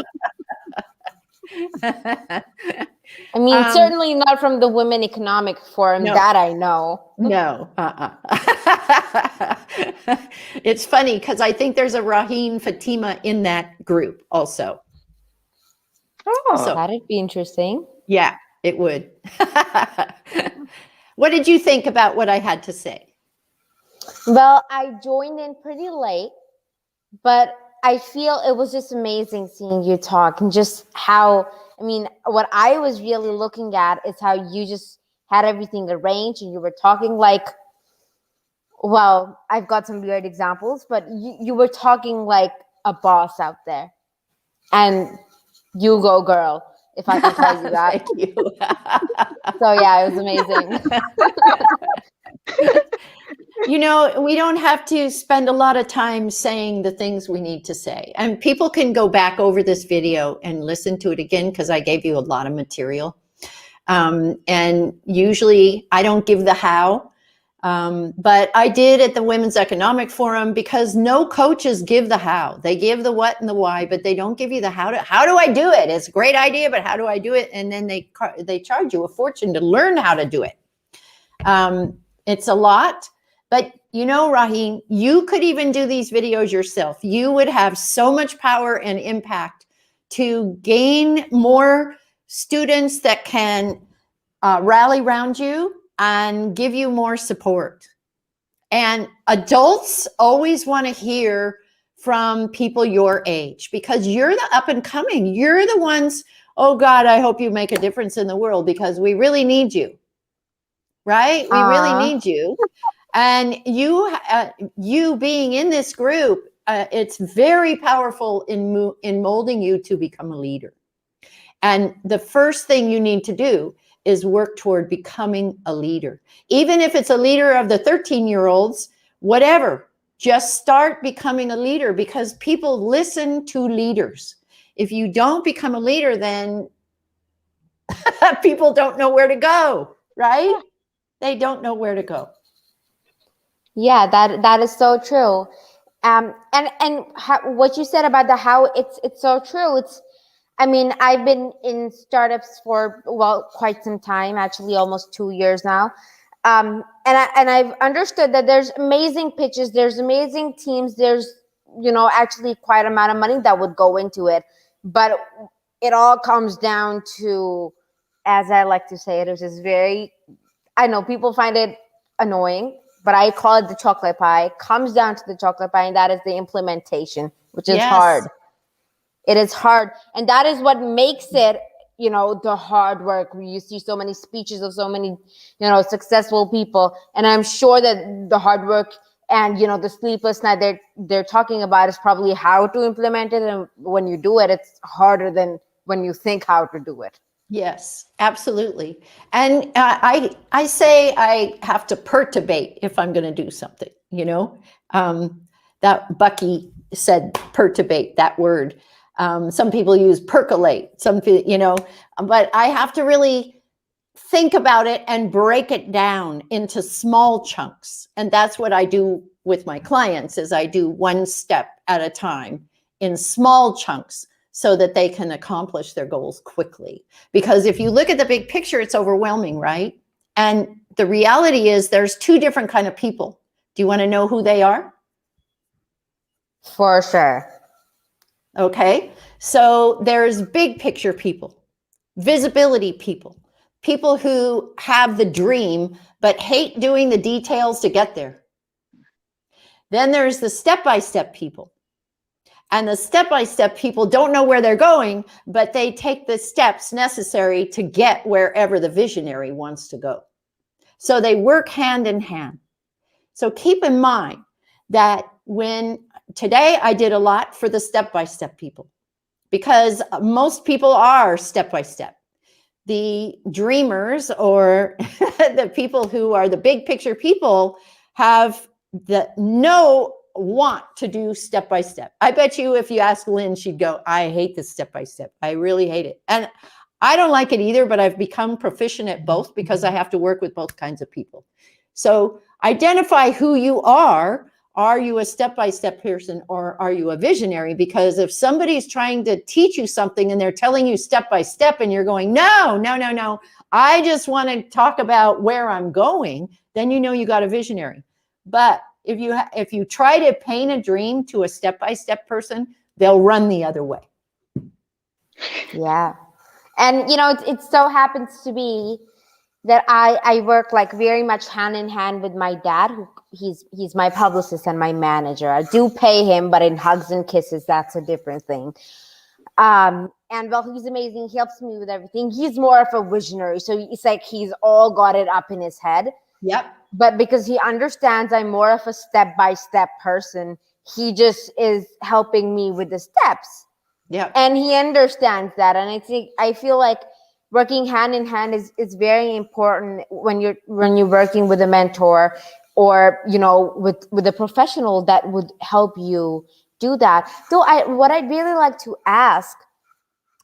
I mean, certainly not from the Women Economic Forum, No. that I know. No. It's funny because I think there's a Raheen Fatima in that group also. Oh, So That'd be interesting. yeah, it would. What did you think about what I had to say? Well, I joined in pretty late, but I feel it was just amazing seeing you talk and just how, I mean, what I was really looking at is how you just had everything arranged and you were talking like, well, I've got some weird examples, but you were talking like a boss out there. And you go, girl, if I can call you that. Thank you. So yeah, it was amazing. You know, we don't have to spend a lot of time saying the things we need to say. And people can go back over this video and listen to it again because I gave you a lot of material. And usually I don't give the how, but I did at the Women's Economic Forum because no coaches give the how. They give the what and the why, but they don't give you the how do I do it? It's a great idea, but how do I do it? And then they charge you a fortune to learn how to do it. It's a lot. But you know, Rahim, you could even do these videos yourself. You would have so much power and impact to gain more students that can rally around you and give you more support. And adults always want to hear from people your age because you're the up and coming. You're the ones, oh God, I hope you make a difference in the world because we really need you, right? We really need you. And you being in this group, it's very powerful in molding you to become a leader. And the first thing you need to do is work toward becoming a leader. Even if it's a leader of the 13-year-olds, whatever, just start becoming a leader because people listen to leaders. If you don't become a leader, then people don't know where to go, right? They don't know where to go. Yeah, that is so true. And what you said about the how, it's so true. I mean, I've been in startups for, well, quite some time, actually almost 2 years now. And I've understood that there's amazing pitches, there's amazing teams, there's, actually quite amount of money that would go into it. But it all comes down to, as I like to say it, which is very, I know people find it annoying, but I call it the chocolate pie. Comes down to the chocolate pie, and that is the implementation, which is hard. It is hard. And that is what makes it, the hard work. You see so many speeches of so many, successful people. And I'm sure that the hard work and, the sleepless night they're talking about is probably how to implement it. And when you do it, it's harder than when you think how to do it. Yes, absolutely. And I say I have to perturbate if I'm going to do something, that Bucky said perturbate, that word. Some people use percolate, but I have to really think about it and break it down into small chunks. And that's what I do with my clients is I do one step at a time in small chunks, so that they can accomplish their goals quickly. Because if you look at the big picture, it's overwhelming, right? And the reality is there's two different kind of people. Do you want to know who they are? For sure. Okay. So there's big picture people, visibility people, people who have the dream, but hate doing the details to get there. Then there's the step-by-step people. And the step-by-step people don't know where they're going, but they take the steps necessary to get wherever the visionary wants to go. So they work hand in hand. So keep in mind that today I did a lot for the step-by-step people because most people are step-by-step. The dreamers or the people who are the big picture people have want to do step-by-step. I bet you if you ask Lynn, she'd go, I hate this step-by-step. I really hate it. And I don't like it either, but I've become proficient at both because I have to work with both kinds of people. So identify who you are. Are you a step-by-step person or are you a visionary? Because if somebody's trying to teach you something and they're telling you step-by-step and you're going, no, I just want to talk about where I'm going, then you got a visionary. But if you try to paint a dream to a step-by-step person, they'll run the other way. Yeah. And, it so happens to be that I work like very much hand in hand with my dad, who he's my publicist and my manager. I do pay him, but in hugs and kisses, that's a different thing. And well, he's amazing. He helps me with everything. He's more of a visionary, so it's like he's all got it up in his head. Yep. But because he understands I'm more of a step-by-step person, he just is helping me with the steps. Yep. And he understands that. And I feel like working hand in hand is very important when you're working with a mentor, or with a professional that would help you do that. Though what I'd really like to ask,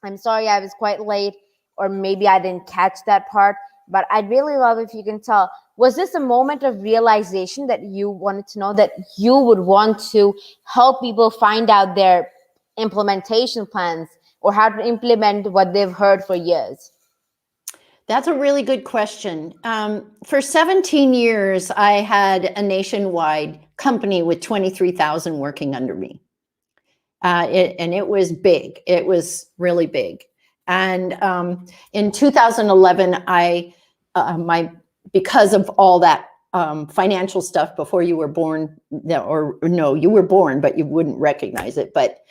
I'm sorry I was quite late, or maybe I didn't catch that part, but I'd really love if you can tell, was this a moment of realization that you wanted to know that you would want to help people find out their implementation plans, or how to implement what they've heard for years? That's a really good question. For 17 years, I had a nationwide company with 23,000 working under me. And it was big. It was really big. And in 2011, because of all that financial stuff before you were born, or no, you were born, but you wouldn't recognize it. But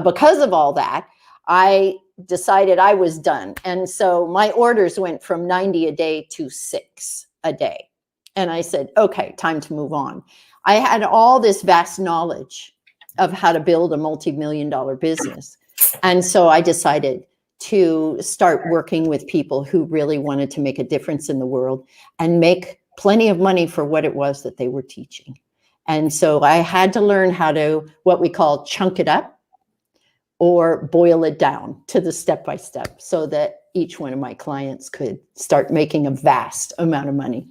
because of all that, I decided I was done. And so my orders went from 90 a day to 6 a day. And I said, okay, time to move on. I had all this vast knowledge of how to build a multi-million-dollar business. And so I decided to start working with people who really wanted to make a difference in the world and make plenty of money for what it was that they were teaching. And so I had to learn how to, what we call, chunk it up or boil it down to the step-by-step, so that each one of my clients could start making a vast amount of money.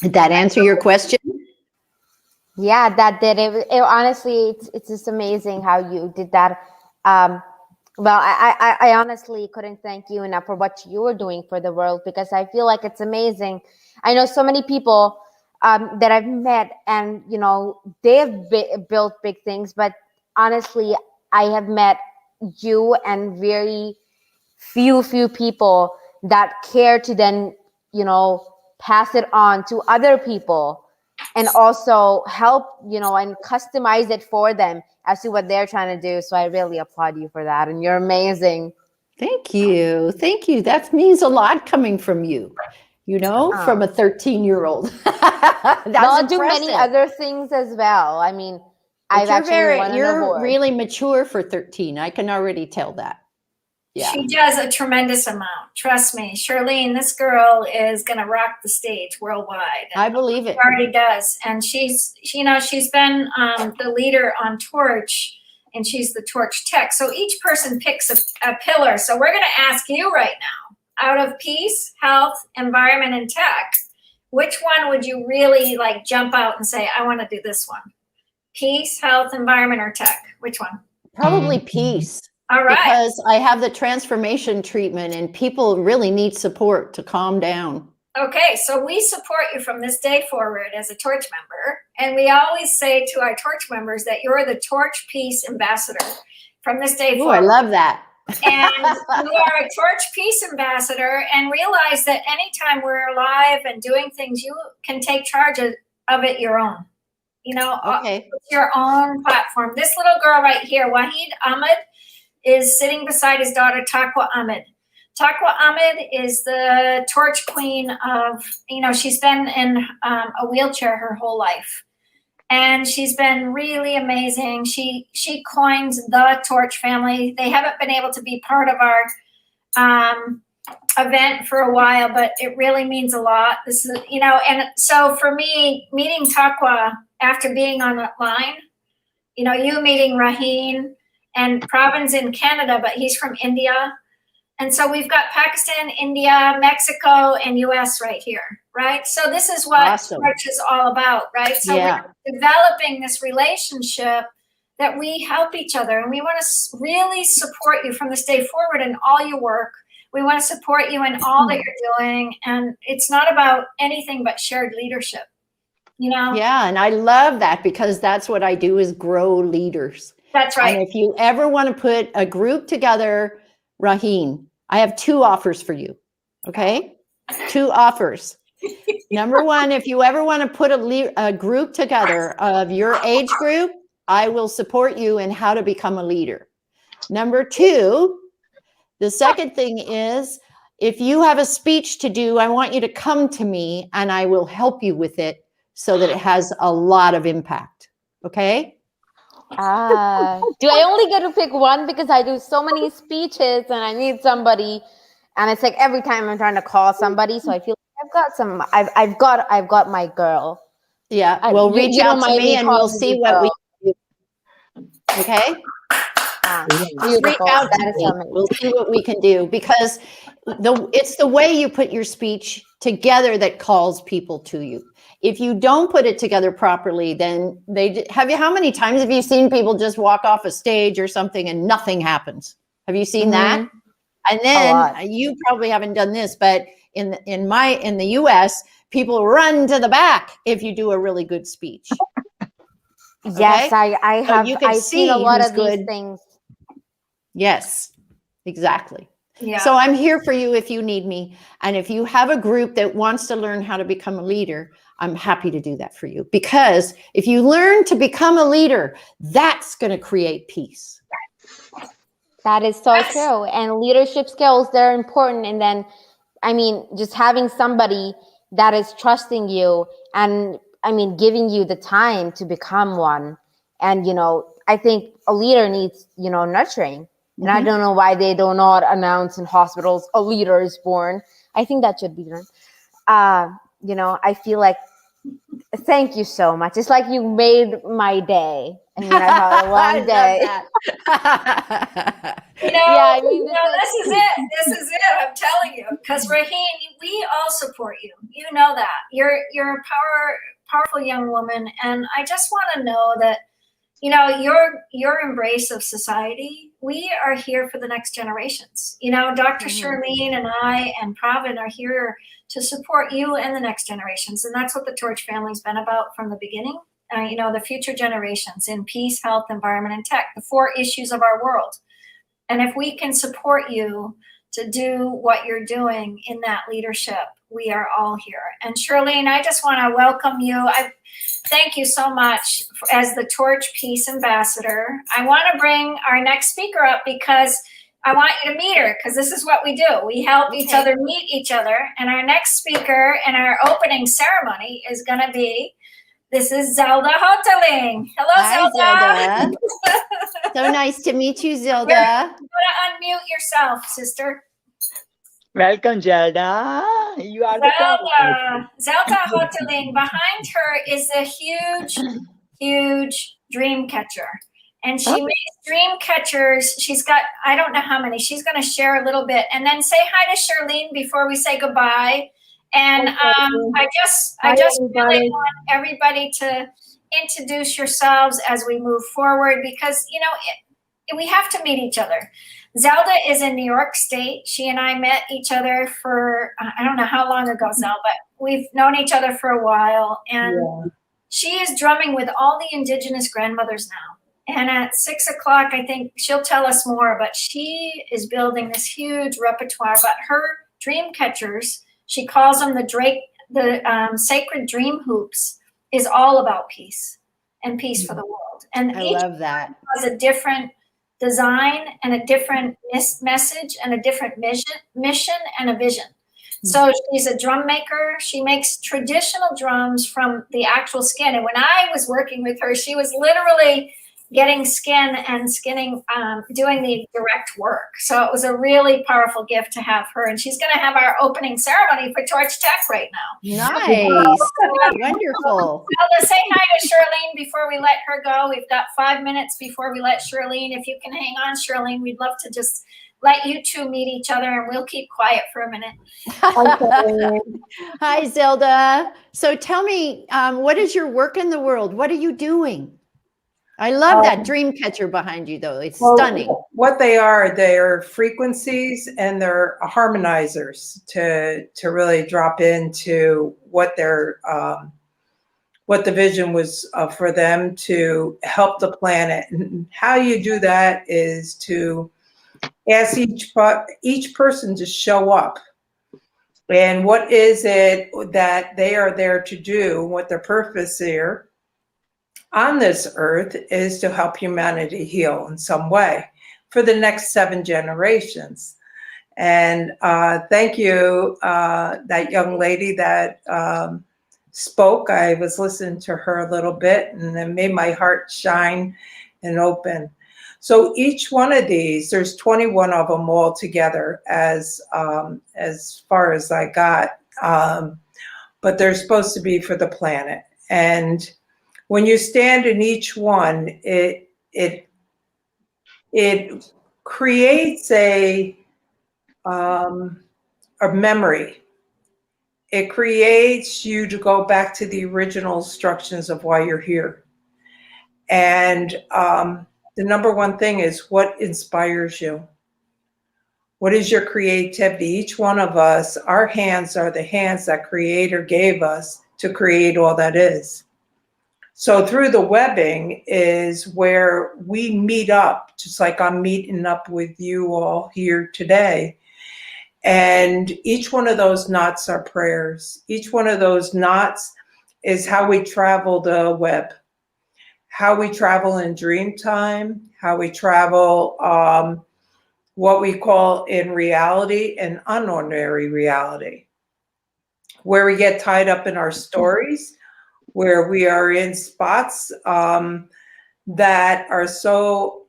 Did that answer your question? Yeah, that did. It honestly, it's just amazing how you did that. Well, I honestly couldn't thank you enough for what you were doing for the world, because I feel like it's amazing. I know so many people that I've met, and they've built big things, but honestly, I have met you and very few people that care to then pass it on to other people, and also help and customize it for them as to what they're trying to do. So I really applaud you for that, and you're amazing. Thank you. Thank you. That means a lot coming from you, from a 13-year-old. I'll do many other things as well. I mean, I've actually won an award. You're really mature for 13. I can already tell that. Yeah. She does a tremendous amount. Trust me, Charlene, this girl is going to rock the stage worldwide. I believe it. She already does. And she's been the leader on Torch, and she's the Torch Tech. So each person picks a pillar. So we're going to ask you right now, out of peace, health, environment, and tech, which one would you really jump out and say, I want to do this one? Peace, health, environment, or tech? Which one? Probably peace. All right. Because I have the transformation treatment, and people really need support to calm down. Okay, so we support you from this day forward as a Torch member. And we always say to our Torch members that you're the Torch Peace Ambassador from this day forward. I love that. And you are a Torch Peace Ambassador, and realize that anytime we're alive and doing things, you can take charge of it your own. Okay. Your own platform. This little girl right here, Wahid Ahmed, is sitting beside his daughter, Taqwa Ahmed. Taqwa Ahmed is the Torch Queen of, she's been in a wheelchair her whole life. And she's been really amazing. She coined the Torch family. They haven't been able to be part of our event for a while, but it really means a lot. This is, and so for me, meeting Taqwa after being on that line, you meeting Raheen, and Pravin's in Canada, but he's from India. And so we've got Pakistan, India, Mexico, and US right here, right? So this is what Torch is all about, right? So we're developing this relationship that we help each other, and we want to really support you from this day forward in all your work. We want to support you in all that you're doing, and it's not about anything but shared leadership, Yeah, and I love that, because that's what I do, is grow leaders. That's right. And if you ever want to put a group together, Raheen, I have 2 offers for you. Okay. 2 offers. Number 1, if you ever want to put a group together of your age group, I will support you in how to become a leader. Number 2, the second thing is, if you have a speech to do, I want you to come to me and I will help you with it so that it has a lot of impact. Okay? Do I only get to pick one because I do so many speeches and I need somebody, and it's like every time I'm trying to call somebody, so I feel like I've got my girl. Yeah, we'll reach you out don't to mind me me and we'll calling see you what we girl. can do. Okay? Just reach Beautiful. out That to is me. amazing. We'll see what we can do, because it's the way you put your speech together that calls people to you. If you don't put it together properly, then how many times have you seen people just walk off a stage or something and nothing happens? Have you seen that? And then you probably haven't done this, but in the US, people run to the back if you do a really good speech. Yes, Okay? I have. You can I've seen a see lot who's of these good. things. Yes, exactly. Yeah. So I'm here for you if you need me. And if you have a group that wants to learn how to become a leader, I'm happy to do that for you. Because if you learn to become a leader, that's going to create peace. That is so true. And leadership skills, they're important. And then, I mean, just having somebody that is trusting you and, I mean, giving you the time to become one. And, I think a leader needs, nurturing. And I don't know why they do not announce in hospitals, a leader is born. I think that should be done. I feel like, thank you so much. It's like you made my day. I mean, I've had a long day. This is it. This is it. I'm telling you, because Raheen, we all support you. You know that you're a powerful young woman, and I just want to know that your embrace of society. We are here for the next generations. Dr. Charlene and I and Pravin are here to support you and the next generations, and that's what the Torch family's been about from the beginning. The future generations in peace, health, environment, and tech, the 4 issues of our world. And if we can support you to do what you're doing in that leadership, we are all here. And Charlene, I just want to welcome you. I thank you so much as the Torch Peace Ambassador. I want to bring our next speaker up because I want you to meet her, because this is what we do. We help each other meet each other. And our next speaker in our opening ceremony is going to be, this is Zelda Hoteling. Hello, Hi, Zelda. So nice to meet you, Zelda. You gotta unmute yourself, sister. Welcome, Zelda. You are Zelda Hoteling. Behind her is a huge dream catcher. And she makes dream catchers. She's got, I don't know how many. She's going to share a little bit. And then say hi to Charlene before we say goodbye. And I just really want everybody to introduce yourselves as we move forward, because, we have to meet each other. Zelda is in New York State. She and I met each other for, I don't know how long ago, Zelda, but we've known each other for a while. And she is drumming with all the indigenous grandmothers now. And at 6 o'clock, I think she'll tell us more, but she is building this huge repertoire. But her dream catchers, she calls them the sacred dream hoops, is all about peace and peace for the world. And I each love that. has a different design and a different message and a different mission and a vision. So she's a drum maker. She makes traditional drums from the actual skin. And when I was working with her, she was literally getting skin and skinning, doing the direct work. So it was a really powerful gift to have her. And she's going to have our opening ceremony for Torch Tech right now. Nice. Wonderful. Let's say hi to Charlene before we let her go. We've got 5 minutes before we let Charlene. If you can hang on, Charlene, we'd love to just let you two meet each other, and we'll keep quiet for a minute. Hi, Zelda. So tell me, what is your work in the world? What are you doing? I love that dream catcher behind you, though. It's stunning. What they're frequencies, and they're harmonizers to really drop into what what the vision was for them to help the planet. And how you do that is to ask each person to show up And what is it that they are there to do? What their purpose here on this earth is to help humanity heal in some way for the next 7 generations. And thank you, that young lady that spoke. I was listening to her a little bit, and it made my heart shine and open. So each one of these, there's 21 of them all together as far as I got, but they're supposed to be for the planet. And when you stand in each one, it creates a memory. It creates you to go back to the original instructions of why you're here. And the number one thing is, what inspires you? What is your creativity? Each one of us, our hands are the hands that Creator gave us to create all that is. So through the webbing is where we meet up, just like I'm meeting up with you all here today. And each one of those knots are prayers. Each one of those knots is how we travel the web, how we travel in dream time, how we travel what we call in reality an unordinary reality, where we get tied up in our stories, where we are in spots that are so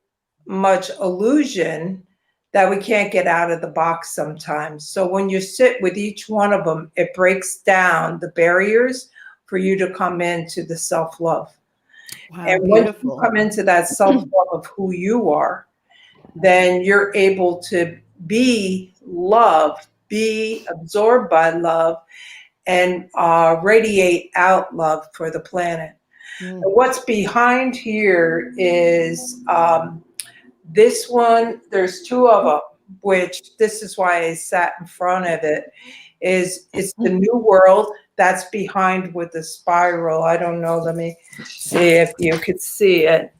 much illusion that we can't get out of the box sometimes. So when you sit with each one of them, it breaks down the barriers for you to come into the self-love. Wow, And beautiful. once you come into that self-love of who you are, then you're able to be love, be absorbed by love, and radiate out love for the planet. Mm. What's behind here is this one, there's 2 of them, which this is why I sat in front of it, is it's the new world that's behind with the spiral. I don't know, let me see if you could see it.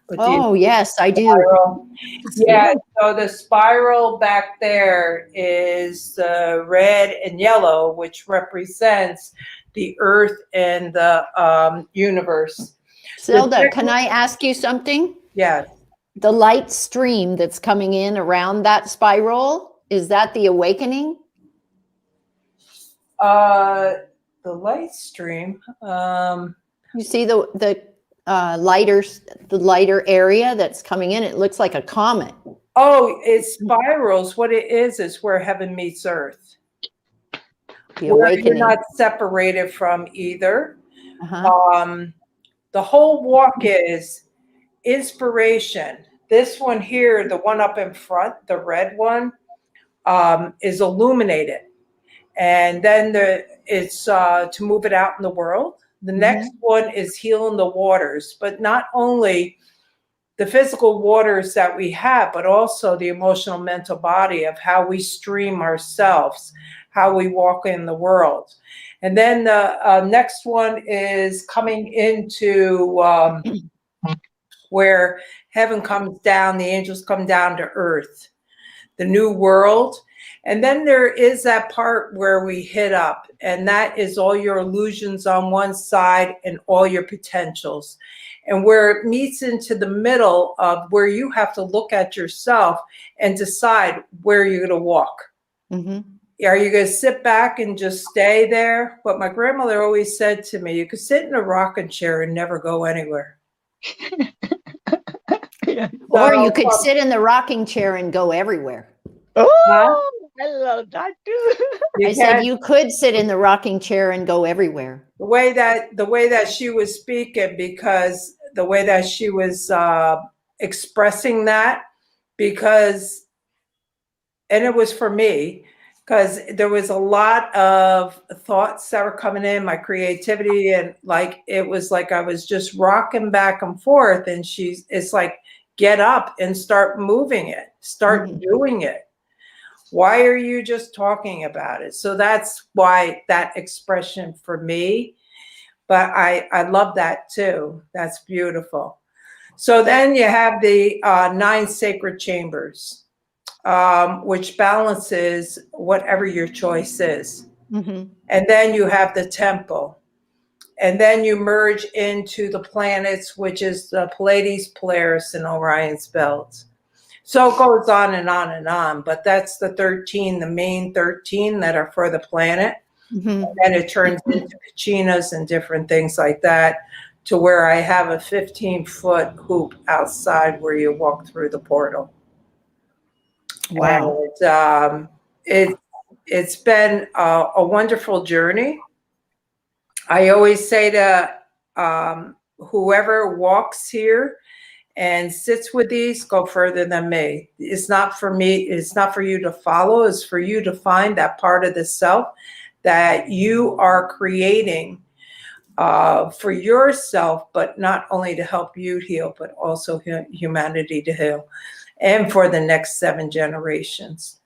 But Oh, yes, I do. spiral. Yeah, so the spiral back there is the red and yellow, which represents the earth and the universe. Zelda, can I ask you something? Yeah. The light stream that's coming in around that spiral, is that the awakening? The light stream. You see the lighter area that's coming in? It looks like a comet. Oh, it's spirals. What it is where heaven meets earth. The Where awakening. you're not separated from either. Uh-huh. The whole walk is inspiration. This one here, the one up in front, the red one, is illuminated. And then it's to move it out in the world. The next one is healing the waters, but not only the physical waters that we have, but also the emotional, mental body of how we stream ourselves, how we walk in the world. And then the next one is coming into where heaven comes down, the angels come down to earth, the new world. And then there is that part where we hit up, and that is all your illusions on one side and all your potentials. And where it meets into the middle of where you have to look at yourself and decide where you're going to walk. Mm-hmm. Are you going to sit back and just stay there? What my grandmother always said to me, you could sit in a rocking chair and never go anywhere. Or you could sit in the rocking chair and go everywhere. Oh, I love that too. I said you could sit in the rocking chair and go everywhere. The way that she was speaking, because the way that she was expressing that, because, and it was for me, because there was a lot of thoughts that were coming in, my creativity, and like it was like I was just rocking back and forth, and it's like, get up and start moving it, start doing it. Why are you just talking about it? So that's why that expression for me, but I love that too. That's beautiful. So then you have the 9 sacred chambers, which balances whatever your choice is. Mhm. And then you have the temple. And then you merge into the planets, which is the Pleiades, Polaris, and Orion's belt. So it goes on and on and on. But that's the 13, the main 13 that are for the planet. Mhm. And it turns into kachinas and different things like that, to where I have a 15-foot hoop outside where you walk through the portal. Wow. And it's been a wonderful journey. I always say to whoever walks here and sits with these, go further than me. It's not for me. It's not for you to follow. It's for you to find that part of the self that you are creating for yourself, but not only to help you heal, but also humanity to heal, and for the next 7 generations.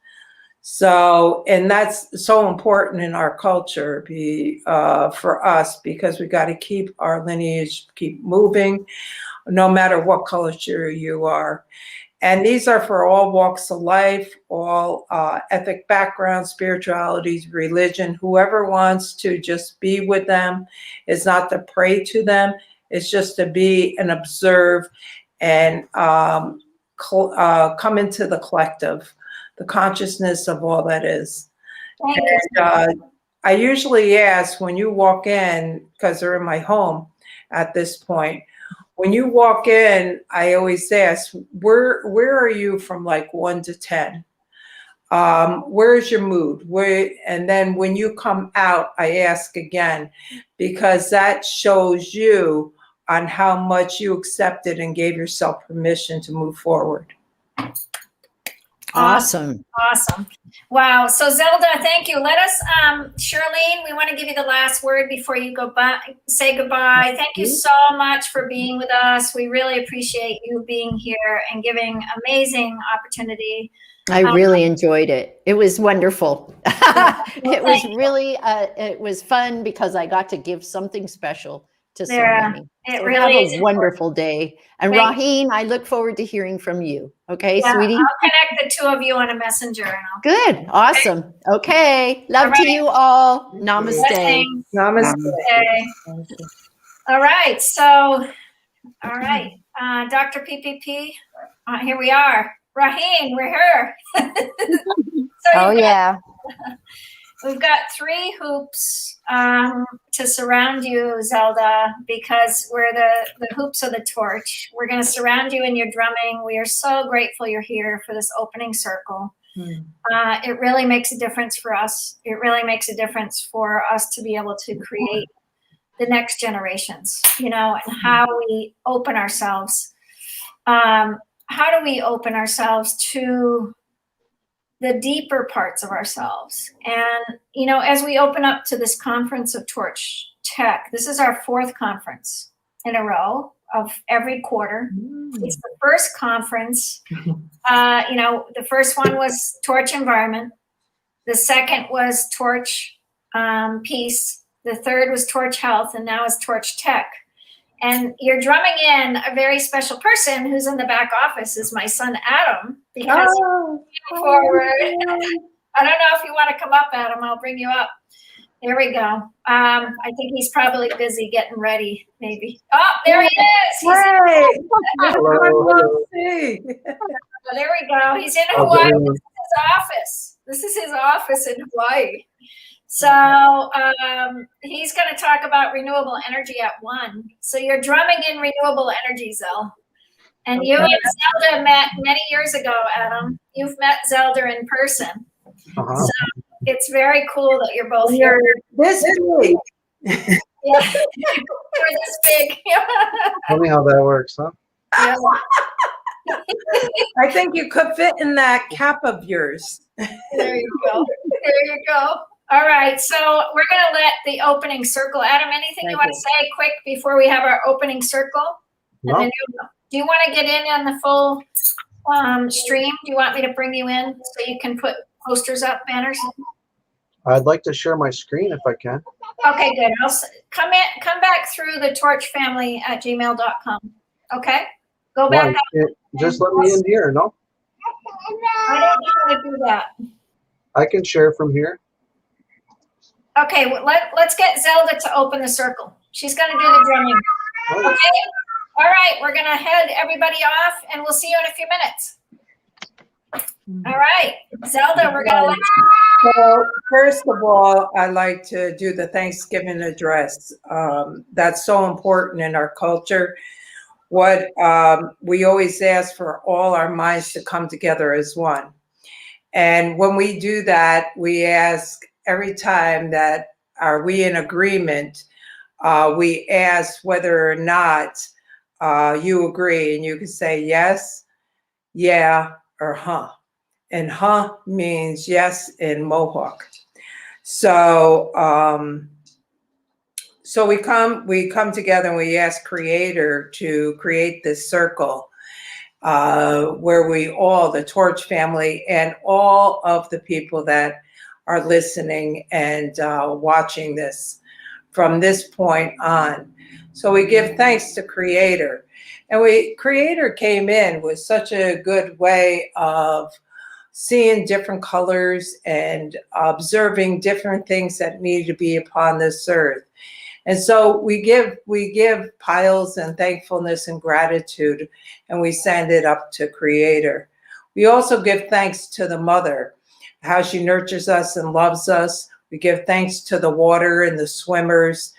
So, and that's so important in our culture for us, because we got to keep our lineage, keep moving, no matter what culture you are. And these are for all walks of life, all ethnic backgrounds, spiritualities, religion. Whoever wants to just be with them. It's not to pray to them. It's just to be and observe and come into the collective, the consciousness of all that is. And I usually ask when you walk in, because they're in my home at this point, when you walk in, I always ask, where are you from like 1 to 10? Where's your mood? And then when you come out, I ask again, because that shows you on how much you accepted and gave yourself permission to move forward. Awesome. Awesome. Wow. So Zelda, thank you. Let us, Charlene, we want to give you the last word before you say goodbye. Thank you so much for being with us. We really appreciate you being here and giving amazing opportunity. I really enjoyed it. It was wonderful. It was really, it was fun because I got to give something special to so many. It So really have is a wonderful day. And Raheen, I look forward to hearing from you. Okay, sweetie? I'll connect the two of you on a messenger. And Good. Awesome. Okay. Love to you all. Namaste. Blessings. Namaste. All right. So, all right. Dr. PPP, here we are. Raheen, we're here. Oh, yeah. We've got 3 hoops to surround you, Zelda, because we're the hoops of the torch. We're going to surround you in your drumming. We are so grateful you're here for this opening circle. It really makes a difference for us. It really makes a difference for us to be able to create the next generations, and how we open ourselves. How do we open ourselves to the deeper parts of ourselves? And, as we open up to this conference of Torch Tech, this is our 4th conference in a row of every quarter. It's the first conference. The first one was Torch Environment. The second was Torch Peace. The third was Torch Health. And now it's Torch Tech. And you're drumming in a very special person who's in the back office is my son, Adam, because he came forward. I don't know if you want to come up, Adam. I'll bring you up. There we go. I think he's probably busy getting ready, maybe. Oh, there he is. There we go. He's in Hawaii. This is his office. This is his office in Hawaii. So he's going to talk about renewable energy at 1. So you're drumming in renewable energy, Zell. And you and Zelda met many years ago, Adam. You've met Zelda in person. So it's very cool that you're both here. This big. Yeah, you're this big. Tell me how that works, huh? Yeah. I think you could fit in that cap of yours. There you go. There you go. All right, so we're going to let the opening circle. Adam, anything you want to say quick before we have our opening circle? No. And then do you want to get in on the full stream? Do you want me to bring you in so you can put posters up, banners? I'd like to share my screen if I can. Okay, good. I'll come back through the torchfamily@gmail.com. Okay? Go back. Just let me in here, no? I don't know how to do that. I can share from here. Okay, let's get Zelda to open the circle. She's going to do the drumming. Okay? All right, we're going to head everybody off, and we'll see you in a few minutes. All right, Zelda, we're going to let you. So first of all, I like to do the Thanksgiving address. That's so important in our culture. What we always ask for all our minds to come together as one. And when we do that, we ask every time that are we in agreement, we ask whether or not you agree, and you can say yes, yeah, or huh. And huh means yes in Mohawk. So so we come together and we ask Creator to create this circle where we all, the Torch family, and all of the people that are listening and watching this from this point on. So we give thanks to Creator. And Creator came in with such a good way of seeing different colors and observing different things that need to be upon this earth. And so we give piles and thankfulness and gratitude, and we send it up to Creator. We also give thanks to the Mother, how she nurtures us and loves us. We give thanks to the water and the swimmers.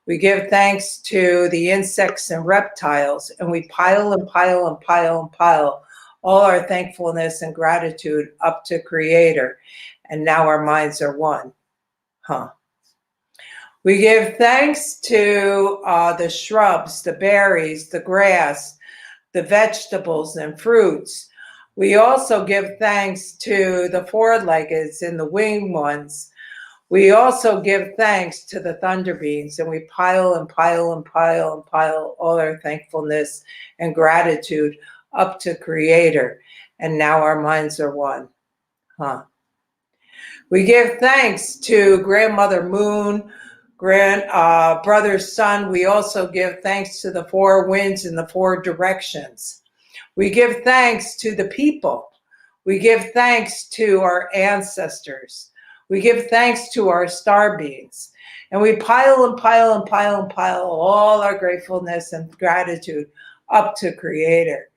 We give thanks to the insects and reptiles, and we pile and pile and pile and pile all our thankfulness and gratitude up to Creator. And now our minds are one. Huh. We give thanks to the shrubs, the berries, the grass, the vegetables and fruits. We also give thanks to the four-leggeds and the winged ones. We also give thanks to the thunder beings, and we pile and pile and pile and pile all our thankfulness and gratitude up to Creator. And now our minds are one. Huh. We give thanks to Grandmother Moon, brother sun. We also give thanks to the four winds in the four directions. We give thanks to the people. We give thanks to our ancestors. We give thanks to our star beings. And we pile and pile and pile and pile all our gratefulness and gratitude up to Creator.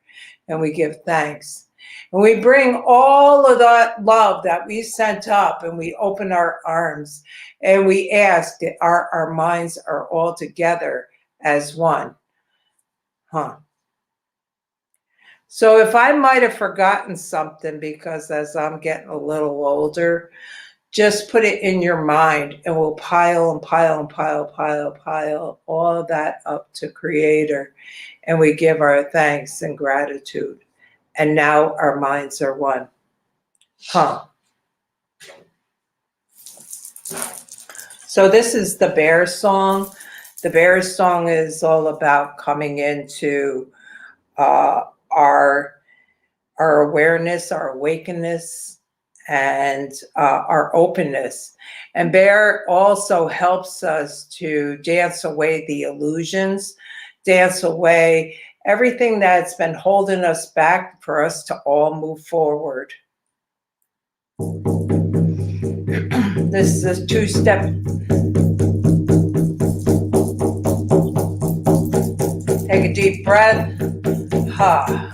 And we give thanks. And we bring all of that love that we sent up, and we open our arms and we ask that our minds are all together as one. Huh. So if I might have forgotten something, because as I'm getting a little older, just put it in your mind, and we'll pile and pile and pile, pile, pile all of that up to Creator. And we give our thanks and gratitude. And now our minds are one. Huh. So this is the bear song. The bear song is all about coming into our awareness, our awakeness, and our openness. And bear also helps us to dance away the illusions, dance away everything that's been holding us back for us to all move forward. This is a two-step. Take a deep breath. Ha.